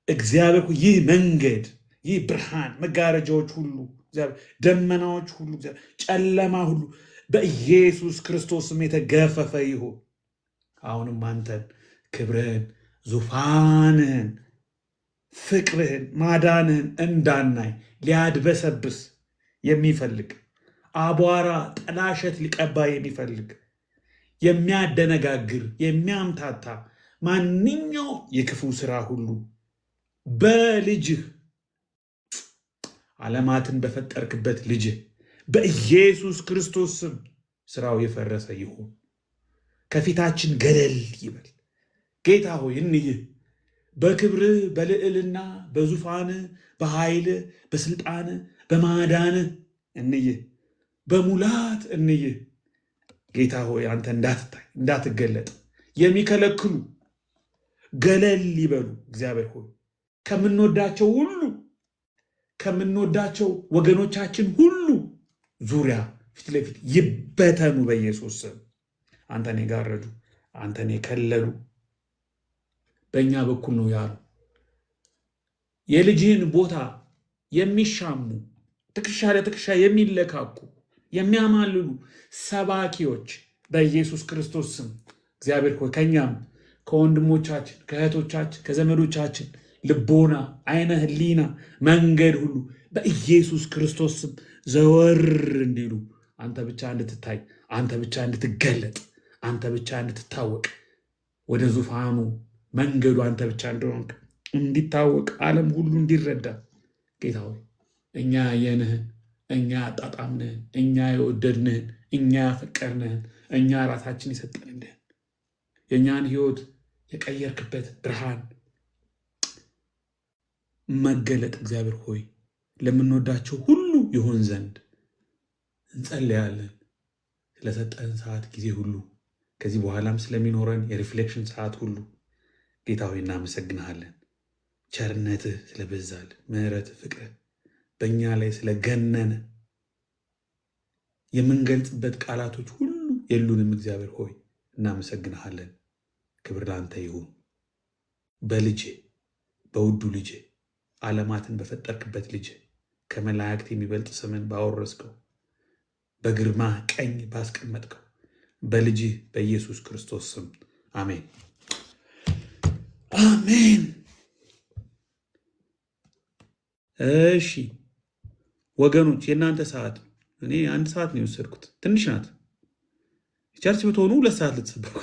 እግዚአብሔር ሆይ ይህ መንገድ ይህ ብርሃን መጋረጃዎች ሁሉ ደመናዎች ሁሉ ጨለማ ሁሉ በኢየሱስ ክርስቶስም የተገፈፈ ይሁን። አሁንም አንተን ክብርህን ዙፋንህን ፍቅርህን ማዳንህን እንዳናይ ሊያድበሰብስ የሚፈልግ አቧራ ጠላሸት ሊቀባ የሚፈልግ የሚያደነጋግር የሚያምታታ ማንኛው የክፉ ስራ ሁሉ በልጅህ ዓለማትን በፈጠርክበት ልጅህ በኢየሱስ ክርስቶስ ስም ስራው የፈረሰ ይሁን። ከፊታችን ገለል ይበል። ጌታ ሆይ እንይህ በክብርህ በልዕልና በዙፋንህ በኃይልህ በስልጣንህ በማዳንህ እንይህ በሙላት እንይህ። ጌታ ሆይ አንተ እንዳትታይ እንዳትገለጥ የሚከለክሉ ገለል ይበሉ። እግዚአብሔር ሆይ ከምንወዳቸው ሁሉ ከምንወዳቸው ወገኖቻችን ሁሉ ዙሪያ ፊት ለፊት ይበተኑ በኢየሱስ ስም። አንተን የጋረዱ አንተን የከለሉ በእኛ በኩል ነው ያሉ የልጅህን ቦታ የሚሻሙ ትከሻ ለትከሻ የሚለካኩ የሚያማልሉ ሰባኪዎች በኢየሱስ ክርስቶስ ስም እግዚአብሔር ሆይ ከኛም ከወንድሞቻችን ከእህቶቻችን ከዘመዶቻችን ልቦና አይነ ህሊና መንገድ ሁሉ በኢየሱስ ክርስቶስ ስም ዘወር እንዲሉ አንተ ብቻ እንድትታይ አንተ ብቻ እንድትገለጥ አንተ ብቻ እንድትታወቅ ወደ ዙፋኑ መንገዱ አንተ ብቻ እንደሆንክ እንዲታወቅ ዓለም ሁሉ እንዲረዳ ጌታ ሆይ እኛ ያየንህን እኛ ያጣጣምንህን እኛ የወደድንህን እኛ ያፈቀርንህን እኛ ራሳችን የሰጠንልህን የእኛን ህይወት የቀየርክበት ብርሃን መገለጥ እግዚአብሔር ሆይ ለምንወዳቸው ሁሉ ይሆን ዘንድ እንጸልያለን። ስለሰጠን ሰዓት ጊዜ ሁሉ ከዚህ በኋላም ስለሚኖረን የሪፍሌክሽን ሰዓት ሁሉ ጌታ ሆይ እናመሰግንሃለን። ቸርነትህ ስለበዛልን ምሕረትህ ፍቅርህ በእኛ ላይ ስለገነነ የምንገልጽበት ቃላቶች ሁሉ የሉንም። እግዚአብሔር ሆይ እናመሰግንሃለን። ክብር ላንተ ይሁን። በልጄ በውዱ ልጄ ዓለማትን በፈጠርክበት ልጄ ከመላእክት የሚበልጥ ስምን ባወረስከው በግርማህ ቀኝ ባስቀመጥከው በልጅህ በኢየሱስ ክርስቶስ ስም አሜን አሜን። እሺ ወገኖች የእናንተ ሰዓት ነው። እኔ 1 ሰዓት ነው የወሰድኩት፣ ትንሽ ናት። ቸርች ብትሆኑ 2 ሰዓት ልትሰበኩ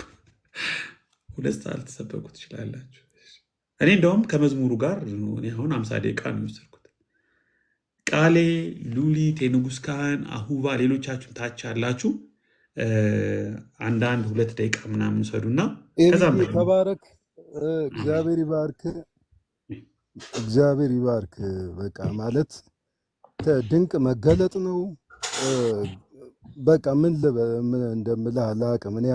2 ሰዓት ልትሰበኩ ትችላላችሁ። እኔ እንደውም ከመዝሙሩ ጋር እኔ አሁን 50 ደቂቃ ነው የወሰድኩት። ቃሌ፣ ሉሊት፣ የንጉስ ካህን፣ አሁባ ሌሎቻችሁ ታች ያላችሁ 2 ደቂቃ ምናምን ውሰዱና ከዛም ተባረክ። እግዚአብሔር ይባርክ፣ እግዚአብሔር ይባርክ። በቃ ማለት ድንቅ መገለጥ ነው። በቃ ምን እንደምልህ አላውቅም። እኔ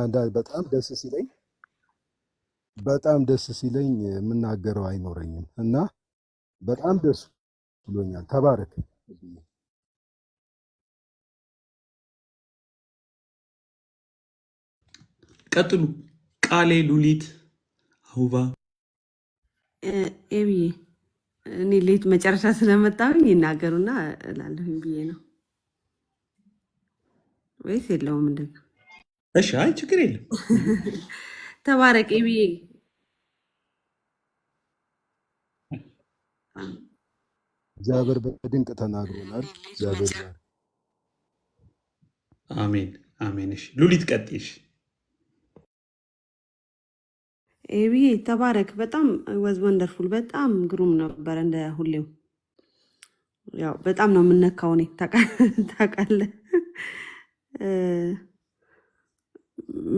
በጣም ደስ ሲለኝ የምናገረው አይኖረኝም እና በጣም ደስ ብሎኛል። ተባረክ። ቀጥሉ። ቃሌ፣ ሉሊት፣ አሁባ ኤብዬ እኔ ሌት መጨረሻ ስለመጣሁኝ ይናገሩና እላለሁኝ ብዬ ነው ወይስ የለውም? ምንድን ነው? እሺ፣ አይ ችግር የለም። ተባረክ ኤብዬ። እግዚአብሔር በድንቅ ተናግሮናል። እግዚአብሔር ይባርክ። አሜን አሜን። እሺ ሉሊት ቀጥይሽ። ኤብዬ ተባረክ። በጣም ወዝ ወንደርፉል። በጣም ግሩም ነበረ እንደ ሁሌው። ያው በጣም ነው የምነካው እኔ ታውቃለህ።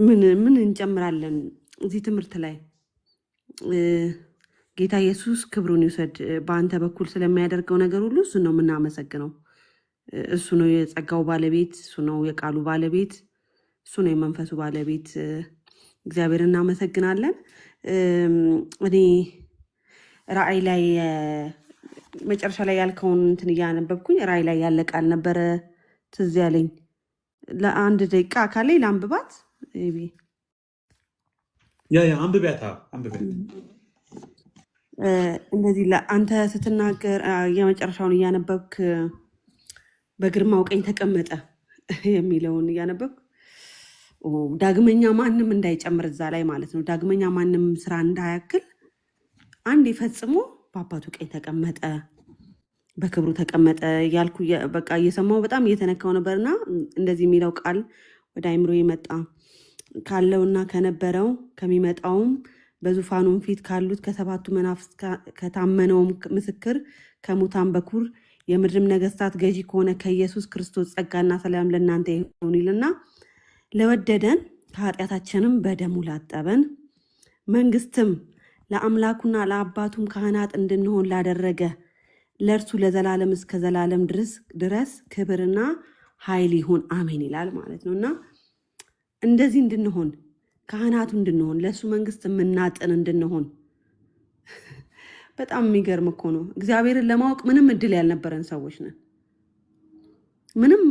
ምን እንጨምራለን እዚህ ትምህርት ላይ? ጌታ ኢየሱስ ክብሩን ይውሰድ። በአንተ በኩል ስለሚያደርገው ነገር ሁሉ እሱ ነው የምናመሰግነው። እሱ ነው የጸጋው ባለቤት፣ እሱ ነው የቃሉ ባለቤት፣ እሱ ነው የመንፈሱ ባለቤት። እግዚአብሔር እናመሰግናለን። እኔ ራእይ ላይ መጨረሻ ላይ ያልከውን እንትን እያነበብኩኝ ራእይ ላይ ያለ ቃል ነበረ ትዝ ያለኝ። ለ1 ደቂቃ አካል ላይ ለአንብባት አንብቢያት። እንደዚህ አንተ ስትናገር የመጨረሻውን እያነበብክ በግርማው ቀኝ ተቀመጠ የሚለውን እያነበብክ ዳግመኛ ማንም እንዳይጨምር እዛ ላይ ማለት ነው። ዳግመኛ ማንም ስራ እንዳያክል አንድ ፈጽሞ በአባቱ ቀኝ ተቀመጠ፣ በክብሩ ተቀመጠ ያልኩ በቃ እየሰማው በጣም እየተነካው ነበርና እንደዚህ የሚለው ቃል ወደ አይምሮ የመጣ ካለውና ከነበረው ከሚመጣውም በዙፋኑም ፊት ካሉት ከ7ቱ መናፍስት ከታመነውም ምስክር ከሙታን በኩር የምድርም ነገስታት ገዢ ከሆነ ከኢየሱስ ክርስቶስ ጸጋና ሰላም ለእናንተ ይሁን ይልና ለወደደን ከኃጢአታችንም በደሙ ላጠበን መንግስትም ለአምላኩና ለአባቱም ካህናት እንድንሆን ላደረገ ለእርሱ ለዘላለም እስከ ዘላለም ድረስ ክብርና ኃይል ይሁን አሜን ይላል ማለት ነው። እና እንደዚህ እንድንሆን ካህናቱ እንድንሆን ለእሱ መንግስት የምናጥን እንድንሆን በጣም የሚገርም እኮ ነው። እግዚአብሔርን ለማወቅ ምንም እድል ያልነበረን ሰዎች ነን። ምንም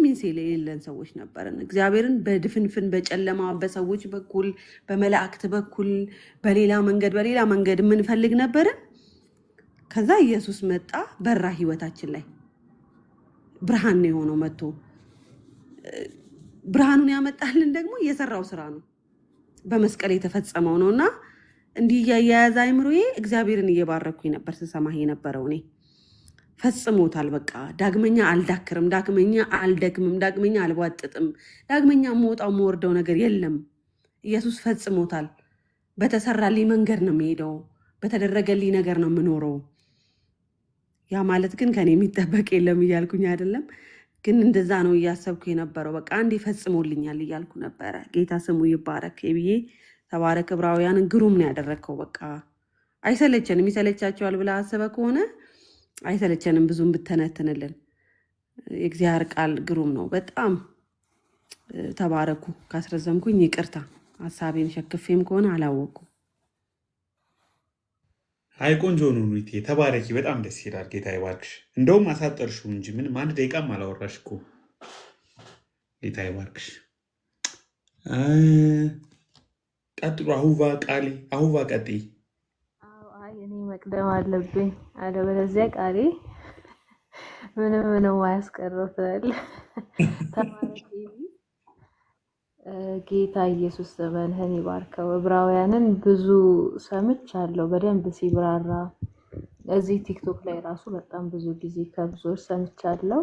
ሚንስ የሌለን ሰዎች ነበርን። እግዚአብሔርን በድፍንፍን በጨለማ በሰዎች በኩል በመላእክት በኩል በሌላ መንገድ የምንፈልግ ነበርን። ከዛ ኢየሱስ መጣ፣ በራ ህይወታችን ላይ ብርሃን ነው የሆነው። መጥቶ ብርሃኑን ያመጣልን ደግሞ የሰራው ስራ ነው፣ በመስቀል የተፈጸመው ነውና እንዲህ እያያያዘ አይምሮዬ እግዚአብሔርን እየባረኩኝ ነበር ስሰማህ የነበረው። እኔ ፈጽሞታል። በቃ ዳግመኛ አልዳክርም፣ ዳግመኛ አልደክምም፣ ዳግመኛ አልቧጥጥም፣ ዳግመኛ የምወጣው የምወርደው ነገር የለም። ኢየሱስ ፈጽሞታል። በተሰራልኝ መንገድ ነው የሚሄደው፣ በተደረገልኝ ነገር ነው የምኖረው። ያ ማለት ግን ከኔ የሚጠበቅ የለም እያልኩኝ አይደለም፣ ግን እንደዛ ነው እያሰብኩ የነበረው። በቃ አንዴ ፈጽሞልኛል እያልኩ ነበረ። ጌታ ስሙ ይባረክ ብዬ ተባረክ። ዕብራውያንን ግሩም ነው ያደረግከው። በቃ አይሰለቸንም። ይሰለቻቸዋል ብለህ አስበህ ከሆነ አይሰለቸንም። ብዙም ብተነትንልን የእግዚአብሔር ቃል ግሩም ነው በጣም። ተባረኩ። ካስረዘምኩኝ ይቅርታ፣ ሀሳቤን ሸክፌም ከሆነ አላወቅኩም። አይ ቆንጆ ነው ኑሪቴ፣ ተባረኪ። በጣም ደስ ይላል። ጌታ ይባርክሽ። እንደውም አሳጠርሽው እንጂ ምንም አንድ ደቂቃም አላወራሽ እኮ። ጌታ ይባርክሽ። ቀጥሎ አሁባ ቃሌ፣ አሁባ ቀጥይ። አይ እኔ መቅደም አለብኝ፣ አለበለዚያ ቃሌ ምንም አያስቀረው ትላለህ። ተባረክ። ጌታ ኢየሱስ ዘመንህን ይባርከው። ዕብራውያንን ብዙ ሰምቻለሁ በደንብ ሲብራራ፣ እዚህ ቲክቶክ ላይ ራሱ በጣም ብዙ ጊዜ ከብዙዎች ሰምቻለሁ።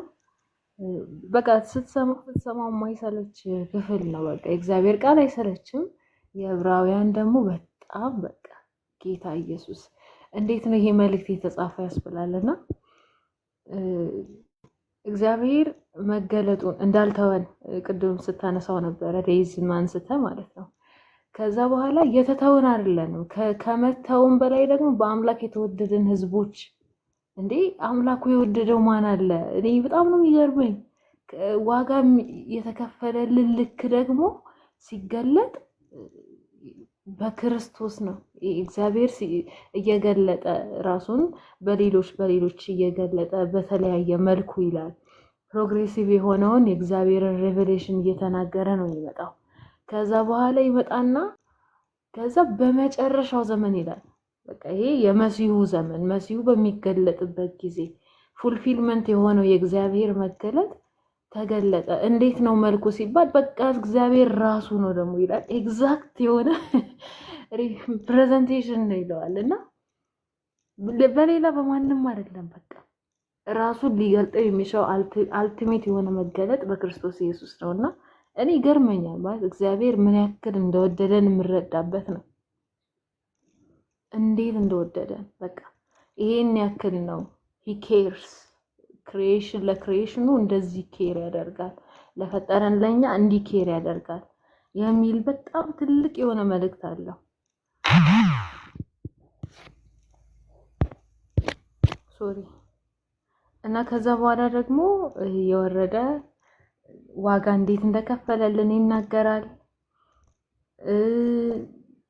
በቃ ስትሰማው የማይሰለች ክፍል ነው። በቃ የእግዚአብሔር ቃል አይሰለችም። የዕብራውያን ደግሞ በጣም በቃ ጌታ ኢየሱስ እንዴት ነው ይሄ መልእክት የተጻፈ ያስብላልና እግዚአብሔር መገለጡን እንዳልተወን ቅድም ስታነሳው ነበረ፣ ዴይዝን አንስተ ማለት ነው። ከዛ በኋላ የተተውን አይደለንም፣ ከመተውን በላይ ደግሞ በአምላክ የተወደደን ህዝቦች። እንዴ አምላኩ የወደደው ማን አለ? እኔ በጣም ነው የሚገርመኝ። ዋጋ የተከፈለልን ልክ ደግሞ ሲገለጥ በክርስቶስ ነው። እግዚአብሔር እየገለጠ ራሱን በሌሎች እየገለጠ በተለያየ መልኩ ይላል። ፕሮግሬሲቭ የሆነውን የእግዚአብሔርን ሬቨሌሽን እየተናገረ ነው የሚመጣው። ከዛ በኋላ ይመጣና ከዛ በመጨረሻው ዘመን ይላል። በቃ ይሄ የመሲሁ ዘመን፣ መሲሁ በሚገለጥበት ጊዜ ፉልፊልመንት የሆነው የእግዚአብሔር መገለጥ ተገለጠ። እንዴት ነው መልኩ ሲባል በቃ እግዚአብሔር ራሱ ነው ደግሞ ይላል። ኤግዛክት የሆነ ፕሬዘንቴሽን ነው ይለዋል። እና በሌላ በማንም አይደለም፣ በቃ ራሱን ሊገልጠው የሚሻው አልቲሜት የሆነ መገለጥ በክርስቶስ ኢየሱስ ነው። እና እኔ ይገርመኛል ማለት እግዚአብሔር ምን ያክል እንደወደደን የምረዳበት ነው። እንዴት እንደወደደን በቃ ይሄን ያክል ነው። ሂ ኬርስ ክሪኤሽን ለክሪኤሽኑ እንደዚህ ኬር ያደርጋል፣ ለፈጠረን ለኛ እንዲህ ኬር ያደርጋል የሚል በጣም ትልቅ የሆነ መልእክት አለው። ሶሪ እና ከዛ በኋላ ደግሞ የወረደ ዋጋ እንዴት እንደከፈለልን ይናገራል።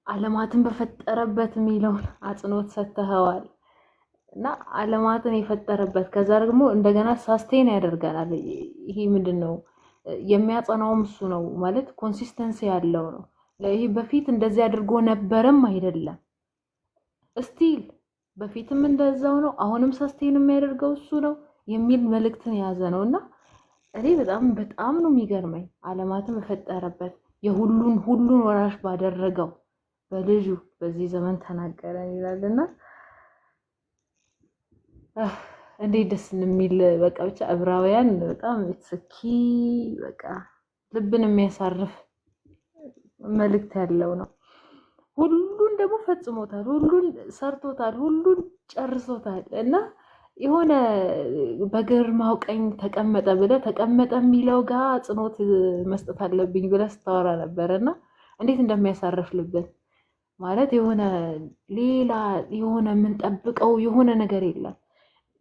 ዓለማትን በፈጠረበት የሚለውን አጽንኦት ሰጥተኸዋል። እና ዓለማትን የፈጠረበት ከዛ ደግሞ እንደገና ሳስቴን ያደርጋል። ይሄ ምንድነው የሚያጸናውም እሱ ነው ማለት ኮንሲስተንሲ ያለው ነው። ይሄ በፊት እንደዚህ አድርጎ ነበርም አይደለም፣ ስቲል በፊትም እንደዛው ነው፣ አሁንም ሳስቴን የሚያደርገው እሱ ነው የሚል መልእክትን የያዘ ነውና እኔ በጣም ነው የሚገርመኝ። ዓለማትን በፈጠረበት ሁሉን ወራሽ ባደረገው በልጁ በዚህ ዘመን ተናገረ ይላልና እንዴት ደስ የሚል በቃ ብቻ ዕብራውያን በጣም የተሰኪ በቃ ልብን የሚያሳርፍ መልእክት ያለው ነው። ሁሉን ደግሞ ፈጽሞታል፣ ሁሉን ሰርቶታል፣ ሁሉን ጨርሶታል። እና የሆነ በግርማው ቀኝ ተቀመጠ ብለህ ተቀመጠ የሚለው ጋር አጽንኦት መስጠት አለብኝ ብለህ ስታወራ ነበርና እንዴት እንደሚያሳርፍ ልብን ማለት የሆነ ሌላ የሆነ የምንጠብቀው የሆነ ነገር የለም።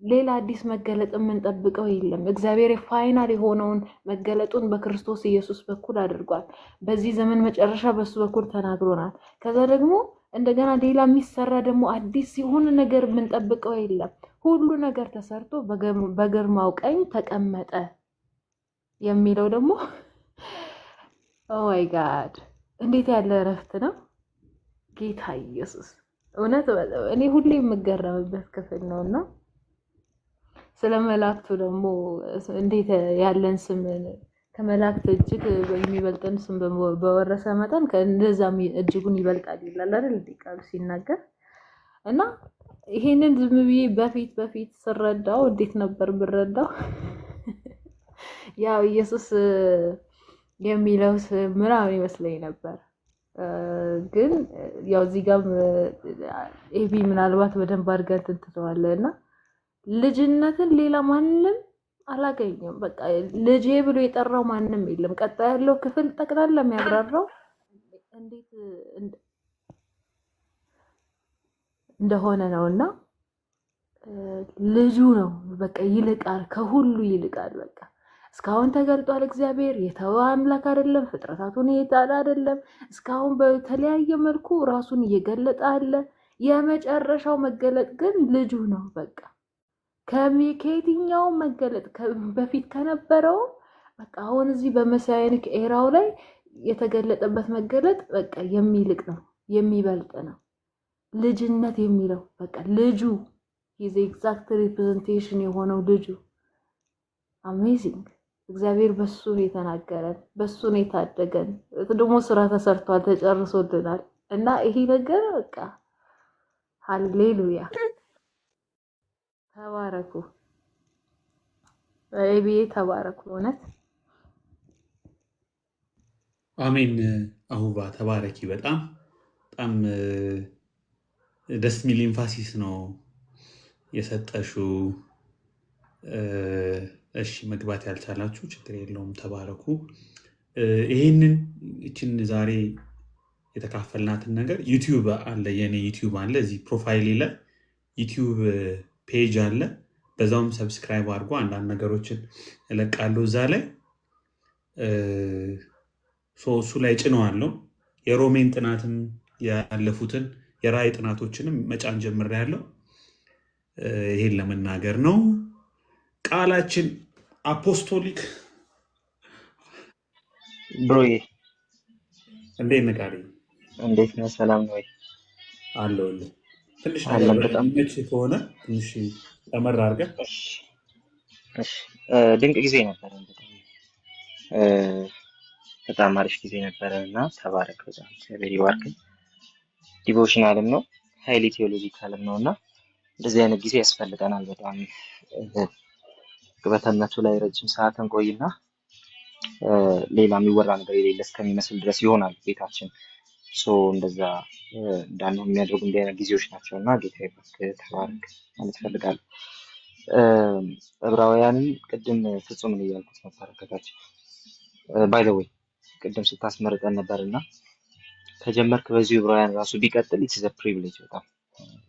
ሌላ አዲስ መገለጥ የምንጠብቀው የለም። እግዚአብሔር ፋይናል የሆነውን መገለጡን በክርስቶስ ኢየሱስ በኩል አድርጓል። በዚህ ዘመን መጨረሻ በሱ በኩል ተናግሮናል። ከዛ ደግሞ እንደገና ሌላ የሚሰራ ደግሞ አዲስ የሆነ ነገር የምንጠብቀው የለም። ሁሉ ነገር ተሰርቶ በግርማው ቀኝ ተቀመጠ የሚለው ደግሞ ኦ ማይ ጋድ እንዴት ያለ እረፍት ነው! ጌታ ኢየሱስ እውነት እኔ ሁሌ የምገረምበት ክፍል ነውና ስለ መላእክቱ ደግሞ እንዴት ያለን ስም ከመላእክት እጅግ የሚበልጥን ስም በወረሰ መጠን ከእንደዛም እጅጉን ይበልጣል ይላል አይደል ቃሉ ሲናገር። እና ይሄንን ዝም ብዬ በፊት ስረዳው እንዴት ነበር ብረዳው ያው ኢየሱስ የሚለው ስም ምናምን ይመስለኝ ነበር። ግን ያው እዚህ ጋር ኤቢ ምናልባት በደንብ አድርገን ትንትተዋለህ እና ልጅነትን ሌላ ማንም አላገኘም። በቃ ልጄ ብሎ የጠራው ማንም የለም። ቀጣይ ያለው ክፍል ጠቅላላ የሚያብራራው እንዴት እንደሆነ ነውና ልጁ ነው። በቃ ይልቃል፣ ከሁሉ ይልቃል። በቃ እስካሁን ተገልጧል። እግዚአብሔር የተወ አምላክ አይደለም። ፍጥረታቱን የጣለ አይደለም። እስካሁን በተለያየ መልኩ ራሱን እየገለጠ አለ። የመጨረሻው መገለጥ ግን ልጁ ነው። በቃ ከየትኛው መገለጥ በፊት ከነበረው በቃ አሁን እዚህ በመሳያኒክ ኤራው ላይ የተገለጠበት መገለጥ በቃ የሚልቅ ነው፣ የሚበልጥ ነው። ልጅነት የሚለው በቃ ልጁ ሂዝ ኤግዛክት ሪፕሬዘንቴሽን የሆነው ልጁ አሜዚንግ። እግዚአብሔር በሱ ነው የተናገረን፣ በሱ ነው የታደገን። ደግሞ ስራ ተሰርቷል፣ ተጨርሶልናል። እና ይሄ ነገር በቃ ሃሌሉያ ተባረኩ፣ ኤቢኤ ተባረኩ። እውነት አሜን። አሁባ ተባረኪ። በጣም ደስ የሚል ኤምፋሲስ ነው የሰጠሽው። እሺ መግባት ያልቻላችሁ ችግር የለውም፣ ተባረኩ። ይችን ዛሬ የተካፈልናትን ነገር ዩቲዩብ አለ፣ የኔ ዩቲዩብ አለ፣ እዚህ ፕሮፋይሌ ላይ ዩቲዩብ ፔጅ አለ። በዛውም ሰብስክራይብ አድርጎ አንዳንድ ነገሮችን እለቃለሁ እዛ ላይ እሱ ላይ ጭነዋለሁ። የሮሜን ጥናትም ያለፉትን የራእይ ጥናቶችንም መጫን ጀምሬያለሁ። ይሄን ለመናገር ነው። ቃላችን አፖስቶሊክ ብሮዬ እንዴት ነቃሪ? እንዴት ነው? ሰላም ነው ወይ? አለሁልህ። ትንሽ አለም በጣም ነች ከሆነ ትንሽ ተመራ አድርገህ። እሺ ድንቅ ጊዜ ነበረ። በጣም አሪፍ ጊዜ ነበረ እና ተባረክ። በጣም እግዚአብሔር ይባርክ። ዲቮሽናልም ነው ሃይሊ ቴዎሎጂካልም ነው እና እንደዚህ አይነት ጊዜ ያስፈልገናል በጣም በተነቱ ላይ ረጅም ሰዓት እንቆይና ሌላ የሚወራ ነገር የሌለ እስከሚመስል ድረስ ይሆናል ቤታችን። እንደዛ እንዳንሆን የሚያደርጉ እንዲህ አይነት ጊዜዎች ናቸው እና ጌታ ይባርክ። ተባረክ ማለት እፈልጋለሁ። ዕብራውያንን ቅድም ፍጹምን እያልኩት ነበር ከታች ባይ ዘ ዌይ ቅድም ስታስመርጠን ነበርና ከጀመርክ በዚሁ ዕብራውያን ራሱ ቢቀጥል ኢትስ ዘ ፕሪቪሌጅ በጣም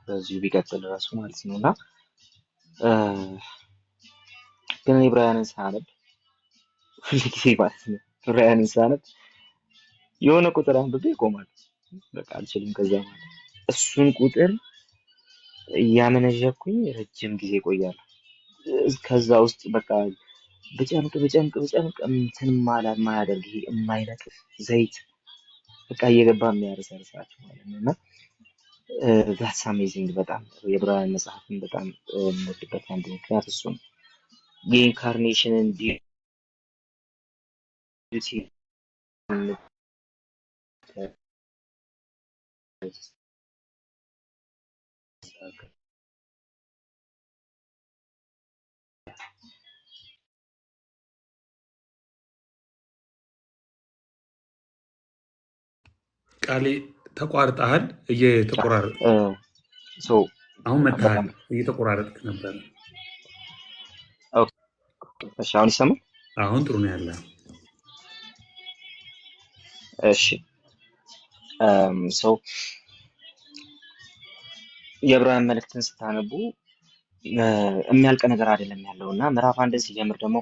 በዚሁ ቢቀጥል ራሱ ማለት ነውና ግን ዕብራውያንን ሳነብ ሁልጊዜ ማለት ነው ዕብራውያንን ሳነብ የሆነ ቁጥር አንብቤ ይቆማል። በቃ አልችልም። ከዛ ማለት እሱን ቁጥር እያመነዠኩኝ ረጅም ጊዜ ቆያለሁ። ከዛ ውስጥ በቃ በጨምቅ እንትን ማያደርግ ይሄ የማይነቅፍ ዘይት በቃ እየገባ የሚያረሰርሳቸው ማለት ነው እና that's amazing። በጣም የዕብራውያን መጽሐፍን በጣም የምወድበት አንዱ ምክንያት እሱ ነው። የኢንካርኔሽንን ቢዩቲ ቃሌ ተቋርጠሃል፣ እየተቆራረጥ አሁን መታሃል፣ እየተቆራረጥክ ነበር። እሺ አሁን ይሰማል? አሁን ጥሩ ነው ያለ። እሺ የዕብራውያን መልእክትን ስታነቡ የሚያልቅ ነገር አይደለም ያለው እና ምዕራፍ አንድን ሲጀምር ደግሞ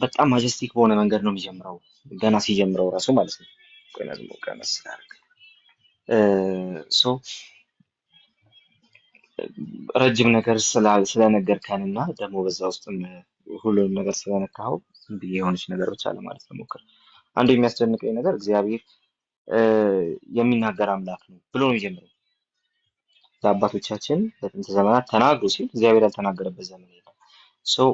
በጣም ማጀስቲክ በሆነ መንገድ ነው የሚጀምረው። ገና ሲጀምረው ራሱ ማለት ነው። ቀነስ ሶ ረጅም ነገር ስለነገርከንና ደግሞ በዛ ውስጥም ሁሉንም ነገር ስለነካኸው ዝም ብዬ የሆነች ነገር ብቻ ለማለት ልሞክር። አንዱ የሚያስደንቀኝ ነገር እግዚአብሔር የሚናገር አምላክ ነው ብሎ ነው የሚጀምረው። ለአባቶቻችን በጥንት ዘመናት ተናግሮ ሲል እግዚአብሔር ያልተናገረበት ዘመን የለም። ሶ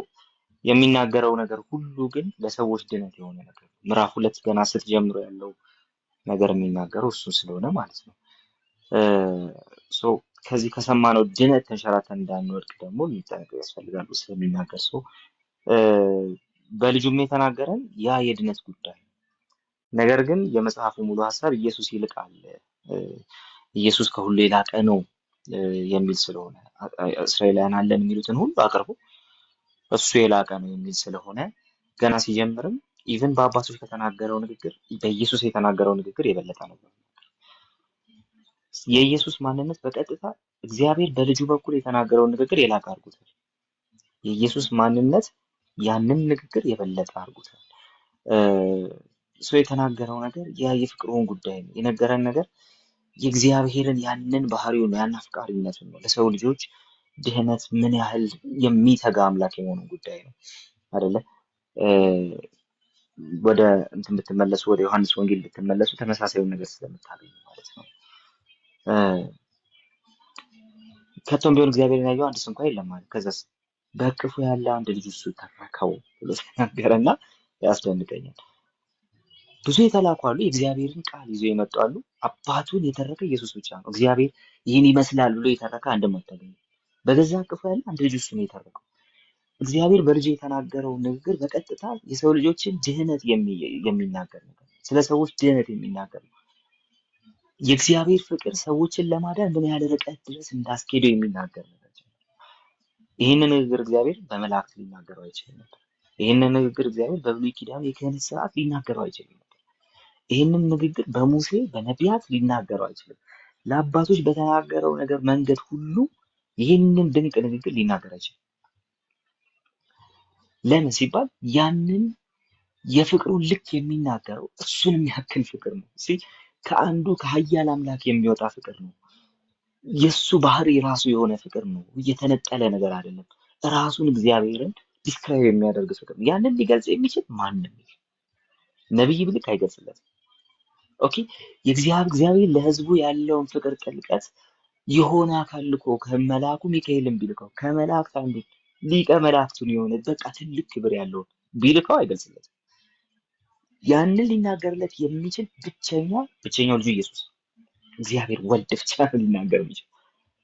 የሚናገረው ነገር ሁሉ ግን ለሰዎች ድነት የሆነ ነገር ነው። ምዕራፍ 2 ገና ስትጀምሮ ያለው ነገር የሚናገረው እሱ ስለሆነ ማለት ነው። ሶ ከዚህ ከሰማነው ድነት ተንሸራተን እንዳንወድቅ ደግሞ ልንጠነቀቅ ያስፈልጋል ስለሚናገር ሰው በልጁም የተናገረን ያ የድነት ጉዳይ ነው። ነገር ግን የመጽሐፉ ሙሉ ሀሳብ ኢየሱስ ይልቃል፣ ኢየሱስ ከሁሉ የላቀ ነው የሚል ስለሆነ እስራኤላውያን አለን የሚሉትን ሁሉ አቅርቦ እሱ የላቀ ነው የሚል ስለሆነ ገና ሲጀምርም ኢቭን በአባቶች ከተናገረው ንግግር በኢየሱስ የተናገረው ንግግር የበለጠ ነበር። የኢየሱስ ማንነት በቀጥታ እግዚአብሔር በልጁ በኩል የተናገረውን ንግግር የላቀ አድርጎታል። የኢየሱስ ማንነት ያንን ንግግር የበለጠ አድርጎታል። ሰው የተናገረው ነገር ያ የፍቅሩን ጉዳይ ነው። የነገረን ነገር የእግዚአብሔርን ያንን ባህሪውን ያን አፍቃሪነቱን ነው። ለሰው ልጆች ድህነት ምን ያህል የሚተጋ አምላክ የሆኑ ጉዳይ ነው አይደለ? ወደ እንትን ብትመለሱ ወደ ዮሐንስ ወንጌል ብትመለሱ ተመሳሳዩን ነገር ስለምታገኙ ማለት ነው። ከቶም ቢሆን እግዚአብሔርን ያየው አንድስ እንኳን የለም ማለት ከዛስ በእቅፉ ያለ አንድ ልጅ እሱ ተረከው ብሎ ተናገረና ያስደንቀኛል። ብዙ የተላኩ አሉ፣ የእግዚአብሔርን ቃል ይዞ የመጡ አሉ። አባቱን የተረከ ኢየሱስ ብቻ ነው። እግዚአብሔር ይህን ይመስላል ብሎ የተረከ አንድም አታገኙም። በገዛ እቅፉ ያለ አንድ ልጅ እሱ ነው የተረከው። እግዚአብሔር በልጁ የተናገረው ንግግር በቀጥታ የሰው ልጆችን ድህነት የሚናገር ነገር፣ ስለ ሰዎች ድህነት የሚናገር ነው። የእግዚአብሔር ፍቅር ሰዎችን ለማዳን ምን ያህል ርቀት ድረስ እንዳስኬደው የሚናገር ነገር። ይህንን ንግግር እግዚአብሔር በመላእክት ሊናገረው አይችልም ነበር። ይህንን ንግግር እግዚአብሔር በብሉይ ኪዳን የክህነት ስርዓት ሊናገረው አይችልም ነበር። ይህንን ንግግር በሙሴ በነቢያት ሊናገረው አይችልም። ለአባቶች በተናገረው ነገር መንገድ ሁሉ ይህንን ድንቅ ንግግር ሊናገር አይችልም። ለምን ሲባል ያንን የፍቅሩን ልክ የሚናገረው እሱን የሚያክል ፍቅር ነው። ከአንዱ ከኃያል አምላክ የሚወጣ ፍቅር ነው። የሱ ባህሪ ራሱ የሆነ ፍቅር ነው። የተነጠለ ነገር አይደለም። ራሱን እግዚአብሔርን ዲስክራይብ የሚያደርግ ፍቅር ነው። ያንን ሊገልጽ የሚችል ማንም ነብይ ብልክ አይገልጽለትም። ኦኬ እግዚአብሔር ለህዝቡ ያለውን ፍቅር ጥልቀት የሆነ አካል ልኮ ከመላኩ ሚካኤልን ቢልከው ከመላእክት አንዱ ሊቀ መላእክቱን የሆነ በቃ ትልቅ ክብር ያለው ቢልከው አይገልጽለትም። ያንን ሊናገርለት የሚችል ብቸኛው ልጁ ኢየሱስ እግዚአብሔር ወልድ ብቻ ነው ሊናገር የሚችል።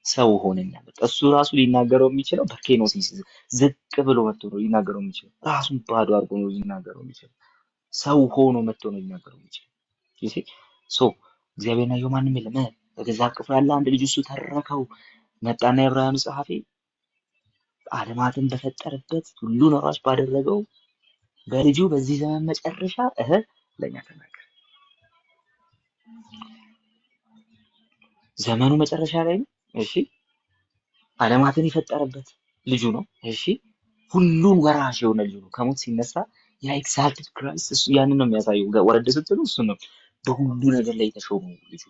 ሰው ሆነና እሱ ራሱ ሊናገረው የሚችለው በኬኖሲስ ዝቅ ብሎ መጥቶ ነው ሊናገረው የሚችለው። ራሱን ባዶ አድርጎ ነው ሊናገረው የሚችለው። ሰው ሆኖ መጥቶ ነው ሊናገረው የሚችለው። እግዚአብሔርና ያየው ማንም የለም። በገዛ እቅፉ ያለ አንድ ልጅ እሱ ተረከው መጣና የዕብራውያኑ ጸሐፊ ዓለማትን በፈጠረበት ሁሉን ወራሽ ባደረገው በልጁ በዚህ ዘመን መጨረሻ ለኛ ተናገረ። ዘመኑ መጨረሻ ላይ ነው። እሺ ዓለማትን የፈጠረበት ልጁ ነው። እሺ ሁሉን ወራሽ የሆነ ልጁ ነው። ከሞት ሲነሳ ያ ኤግዛልትድ ክራይስት እሱ ያንን ነው የሚያሳየው። ወረደ ስትሉ እሱ ነው በሁሉ ነገር ላይ የተሾመው ልጁ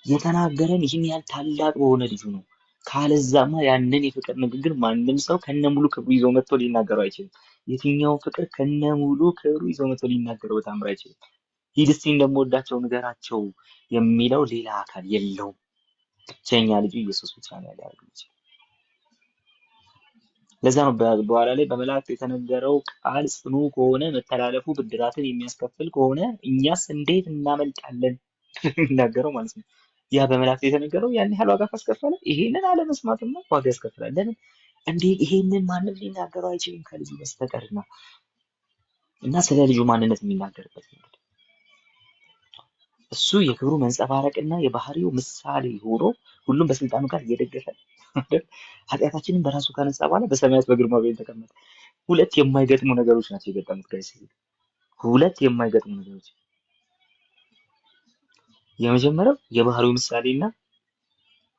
የተናገረን ይህን ያህል ታላቅ በሆነ ልጁ ነው። ካለዛማ ያንን የፍቅር ንግግር ማንም ሰው ከነሙሉ ክብሩ ይዞ መጥቶ ሊናገረው አይችልም። የትኛው ፍቅር ከነሙሉ ክብሩ ይዞ መጥቶ ሊናገረው በታምር አይችልም። ሂድ እስቲ እንደምወዳቸው ንገራቸው የሚለው ሌላ አካል የለውም። ብቸኛ ልጁ ኢየሱስ ብቻ ነው ያለው። ለዛ ነው በኋላ ላይ በመላእክት የተነገረው ቃል ጽኑ ከሆነ መተላለፉ ብድራትን የሚያስከፍል ከሆነ እኛስ እንዴት እናመልጣለን የሚናገረው ማለት ነው። ያ በመላእክት የተነገረው ያን ያህል ዋጋ ካስከፈለ ይሄንን አለመስማትማ ዋጋ ያስከፍላል። ለምን እንዴ? ይሄንን ማንም ሊናገረው አይችልም ከልጁ በስተቀርና እና ስለ ልጁ ማንነት የሚናገርበት ነው። እሱ የክብሩ መንጸባረቅና የባህሪው ምሳሌ ሆኖ ሁሉም በስልጣኑ ጋር እየደገፈ ኃጢአታችንን በራሱ ካነሳ በኋላ በሰማያት በግርማ ቤት ተቀመጠ። ሁለት የማይገጥሙ ነገሮች ናቸው የገጠሙት ጋይስ። ሁለት የማይገጥሙ ነገሮች። የመጀመሪያው የባህሪው ምሳሌና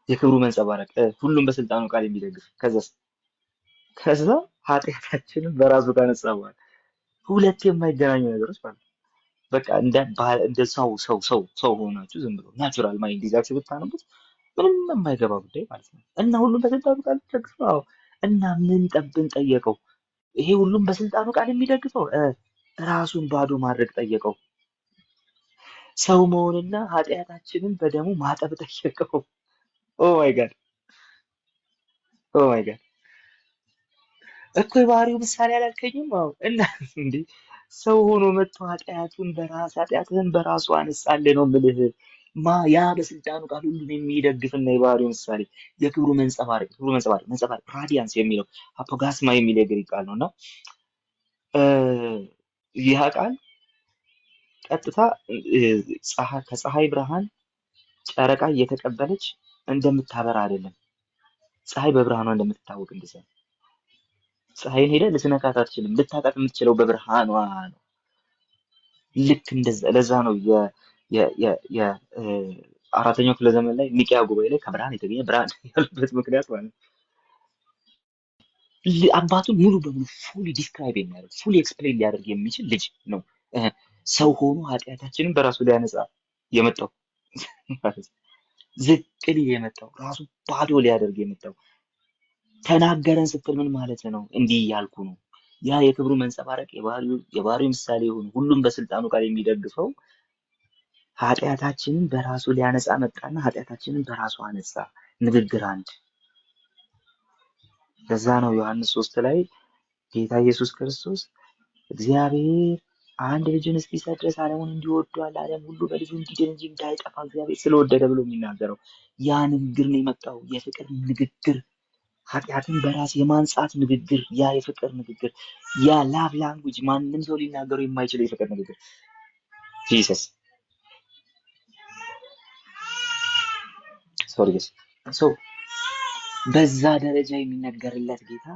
የክብሩ መንጸባረቅ ሁሉም በስልጣኑ ቃል የሚደግፍ ከዛ ኃጢአታችንን በራሱ ካነሳ በኋላ ሁለት የማይገናኙ ነገሮች ማለት በቃ እንደ ሰው ሆናችሁ ዝም ብሎ ናቹራል ማይንድ ይዛችሁ ብታነቡት ምንም የማይገባ ጉዳይ ማለት ነው። እና ሁሉም በስልጣኑ ቃል ደግፈው እና ምን ጠብን ጠየቀው። ይሄ ሁሉም በስልጣኑ ቃል የሚደግፈው ራሱን ባዶ ማድረግ ጠየቀው። ሰው መሆንና ኃጢአታችንን በደሙ ማጠብ ጠየቀው። ኦ ማይ ጋድ ኦ ማይ ጋድ እኮ የባህሪው ምሳሌ አላልከኝም? አዎ። እና እንዴ ሰው ሆኖ መጥቶ ኃጢአትህን በራሱ አነጻልህ ነው የምልህ። ያ በስልጣኑ ቃል ሁሉን የሚደግፍና የባህሪው ምሳሌ የክብሩ መንጸባረቅ ራዲያንስ የሚለው አፖጋስማ የሚል የግሪክ ቃል ነው እና ይህ ቃል ቀጥታ ከፀሐይ ብርሃን ጨረቃ እየተቀበለች እንደምታበራ አይደለም። ፀሐይ በብርሃኗ እንደምትታወቅ እንደዛ ፀሐይን ሄደህ ልትነካት አትችልም። ልታጣት የምትችለው በብርሃኗ ነው። ልክ እንደዛ ለዛ ነው አራተኛው ክፍለ ዘመን ላይ ኒቂያ ጉባኤ ላይ ከብርሃን የተገኘ ብርሃን ያሉበት ምክንያት ማለት ነው። አባቱን ሙሉ በሙሉ ፉሊ ዲስክራይብ የሚያደርግ ፉሊ ኤክስፕሌን ሊያደርግ የሚችል ልጅ ነው። ሰው ሆኖ ኃጢአታችንን በራሱ ሊያነጻ የመጣው ዝቅ ሊል የመጣው ራሱ ባዶ ሊያደርግ የመጣው ተናገረን ስትል ምን ማለት ነው? እንዲህ እያልኩ ነው። ያ የክብሩ መንጸባረቅ የባህሪው ምሳሌ የሆኑ ሁሉም በስልጣኑ ቃል የሚደግፈው ኃጢአታችንን በራሱ ሊያነጻ መጣና ኃጢአታችንን በራሱ አነጻ። ንግግር አንድ። ለዛ ነው ዮሐንስ 3 ላይ ጌታ ኢየሱስ ክርስቶስ እግዚአብሔር አንድ ልጁን እስኪሰጥ ድረስ ዓለሙን እንዲሁ ወዷል፣ ዓለም ሁሉ በልጁ እንዲድን እንጂ እንዳይጠፋ እግዚአብሔር ስለወደደ ብሎ የሚናገረው ያ ንግግር ነው የመጣው። የፍቅር ንግግር፣ ኃጢአትን በራስ የማንጻት ንግግር፣ ያ የፍቅር ንግግር፣ ያ ላቭ ላንጉጅ፣ ማንም ሰው ሊናገረው የማይችለው የፍቅር ንግግር ጂሰስ በዛ ደረጃ የሚነገርለት ጌታ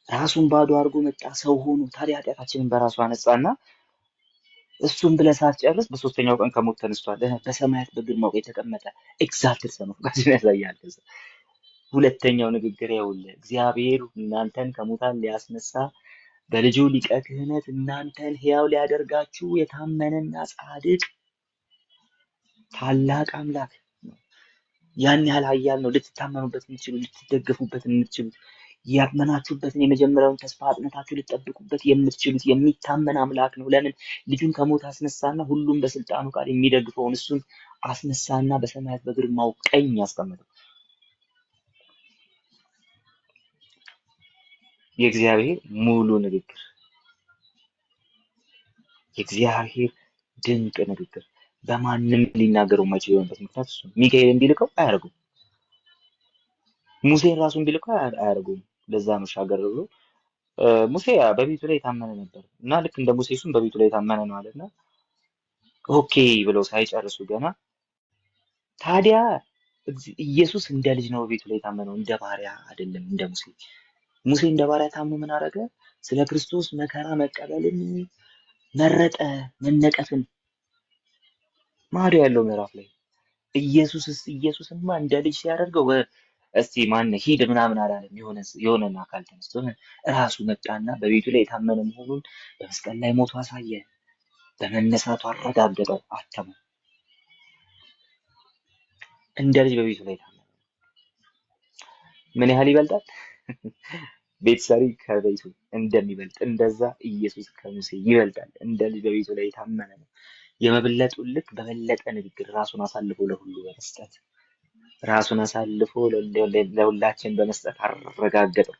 ራሱን ባዶ አድርጎ መጣ፣ ሰው ሆኖ። ታዲያ ኃጢአታችንን በራሱ አነጻና እሱን ብለህ ሳትጨርስ በሶስተኛው ቀን ከሞት ተነስቷል፣ በሰማያት በግርማው ቀኝ ተቀመጠ። ኤግዛክት ሰው ነው ጋር ያሳያል። ሁለተኛው ንግግር ይኸውልህ፣ እግዚአብሔር እናንተን ከሙታን ሊያስነሳ በልጁ ሊቀ ክህነት እናንተን ሕያው ሊያደርጋችሁ የታመነና ጻድቅ ታላቅ አምላክ ነው። ያን ያህል ኃያል ነው። ልትታመኑበት የምትችሉ ልትደገፉበት የምትችሉት ያመናችሁበትን የመጀመሪያውን ተስፋ አጥንታችሁ ልትጠብቁበት የምትችሉት የሚታመን አምላክ ነው። ለምን? ልጁን ከሞት አስነሳና ሁሉም በስልጣኑ ቃል የሚደግፈውን እሱን አስነሳና በሰማያት በግርማው ቀኝ ያስቀመጠው። የእግዚአብሔር ሙሉ ንግግር፣ የእግዚአብሔር ድንቅ ንግግር በማንም ሊናገረው የማይችል የሆነበት ምክንያት እሱ ነው። ሚካኤልን ቢልከው አያደርጉም። ሙሴን ራሱን ቢልከው አያደርጉም። ለዛ ነው ሻገር ብሎ ሙሴ በቤቱ ላይ የታመነ ነበር እና ልክ እንደ ሙሴ እሱም በቤቱ ላይ የታመነ ነው አለና ኦኬ ብለው ሳይጨርሱ ገና ታዲያ ኢየሱስ እንደ ልጅ ነው በቤቱ ላይ የታመነው፣ እንደ ባሪያ አይደለም እንደ ሙሴ። ሙሴ እንደ ባሪያ ታምኖ ምን አደረገ? ስለ ክርስቶስ መከራ መቀበልን መረጠ፣ መነቀፍን። ማዶ ያለው ምዕራፍ ላይ ኢየሱስማ እንደ ልጅ ሲያደርገው እስቲ ማን ሂድ ምናምን አላለም። የሆነን አካል ተነስቶ እራሱ መጣና በቤቱ ላይ የታመነ መሆኑን በመስቀል ላይ ሞቶ አሳየ። በመነሳቱ አረጋገጠው፣ አተመው። እንደ ልጅ በቤቱ ላይ የታመነ ምን ያህል ይበልጣል? ቤት ሰሪ ከቤቱ እንደሚበልጥ እንደዛ ኢየሱስ ከሙሴ ይበልጣል። እንደ ልጅ በቤቱ ላይ የታመነ ነው። የመብለጡን ልክ በበለጠ ንግግር ራሱን አሳልፎ ለሁሉ በመስጠት ራሱን አሳልፎ ለሁላችን በመስጠት አረጋገጠው።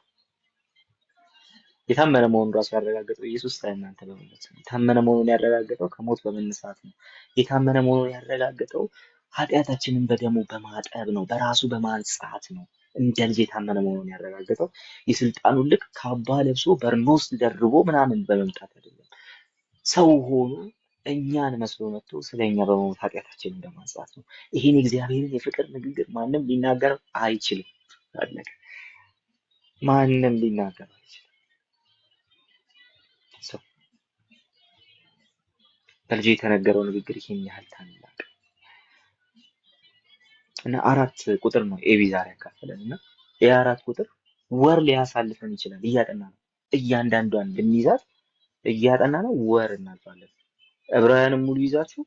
የታመነ መሆኑን ራሱ ያረጋገጠው ኢየሱስ እናንተ በመሞት ነው። የታመነ መሆኑን ያረጋገጠው ከሞት በመነሳት ነው። የታመነ መሆኑን ያረጋገጠው ኃጢአታችንን በደሙ በማጠብ ነው፣ በራሱ በማንጻት ነው። እንደ ልጅ የታመነ መሆኑን ያረጋገጠው የስልጣኑን ልክ ካባ ለብሶ በርኖስ ደርቦ ምናምን በመምጣት አይደለም። ሰው ሆኖ እኛን መስሎ መጥቶ ስለኛ በመሞት ኃጢአታችንን በማንጻት ነው። ይሄን የእግዚአብሔርን የፍቅር ንግግር ማንም ሊናገር አይችልም። አለቀ። ማንም ሊናገር አይችልም። ሰው በልጁ የተነገረው ንግግር ይሄን ያህል ታላቅ እና 4 ቁጥር ነው ኤቢ ዛሬ ያካፈለን እና የ4 ቁጥር ወር ሊያሳልፈን ይችላል። እያጠና ነው። እያንዳንዷን ብንይዛት እያጠና ነው ወር እናልፋለን። ዕብራውያንን ሙሉ ይዛችሁ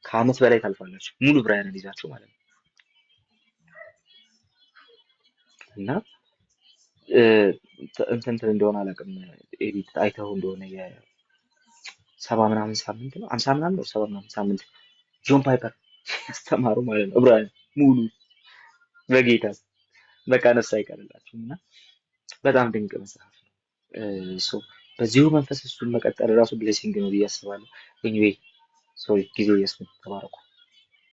ከዓመት በላይ ታልፋላችሁ። ሙሉ ዕብራውያንን ይዛችሁ ማለት ነው። እና እንትን እንደሆነ አላውቅም። ኤዲት አይተው እንደሆነ የሰባ ምናምን ሳምንት ነው 50 ምናምን ነው 70 ምናምን ሳምንት ጆን ፓይፐር ያስተማሩ ማለት ነው። ዕብራውያን ሙሉ በጌታ በቃ ነፍስ አይቀርላችሁም። እና በጣም ድንቅ መጽሐፍ ነው። ሶ በዚሁ መንፈስ እሱን መቀጠል ራሱ ብሌሲንግ ነው ብዬ አስባለሁ። ኤኒዌይ ሶሪ ጊዜ እየስኩ ተባረኩ።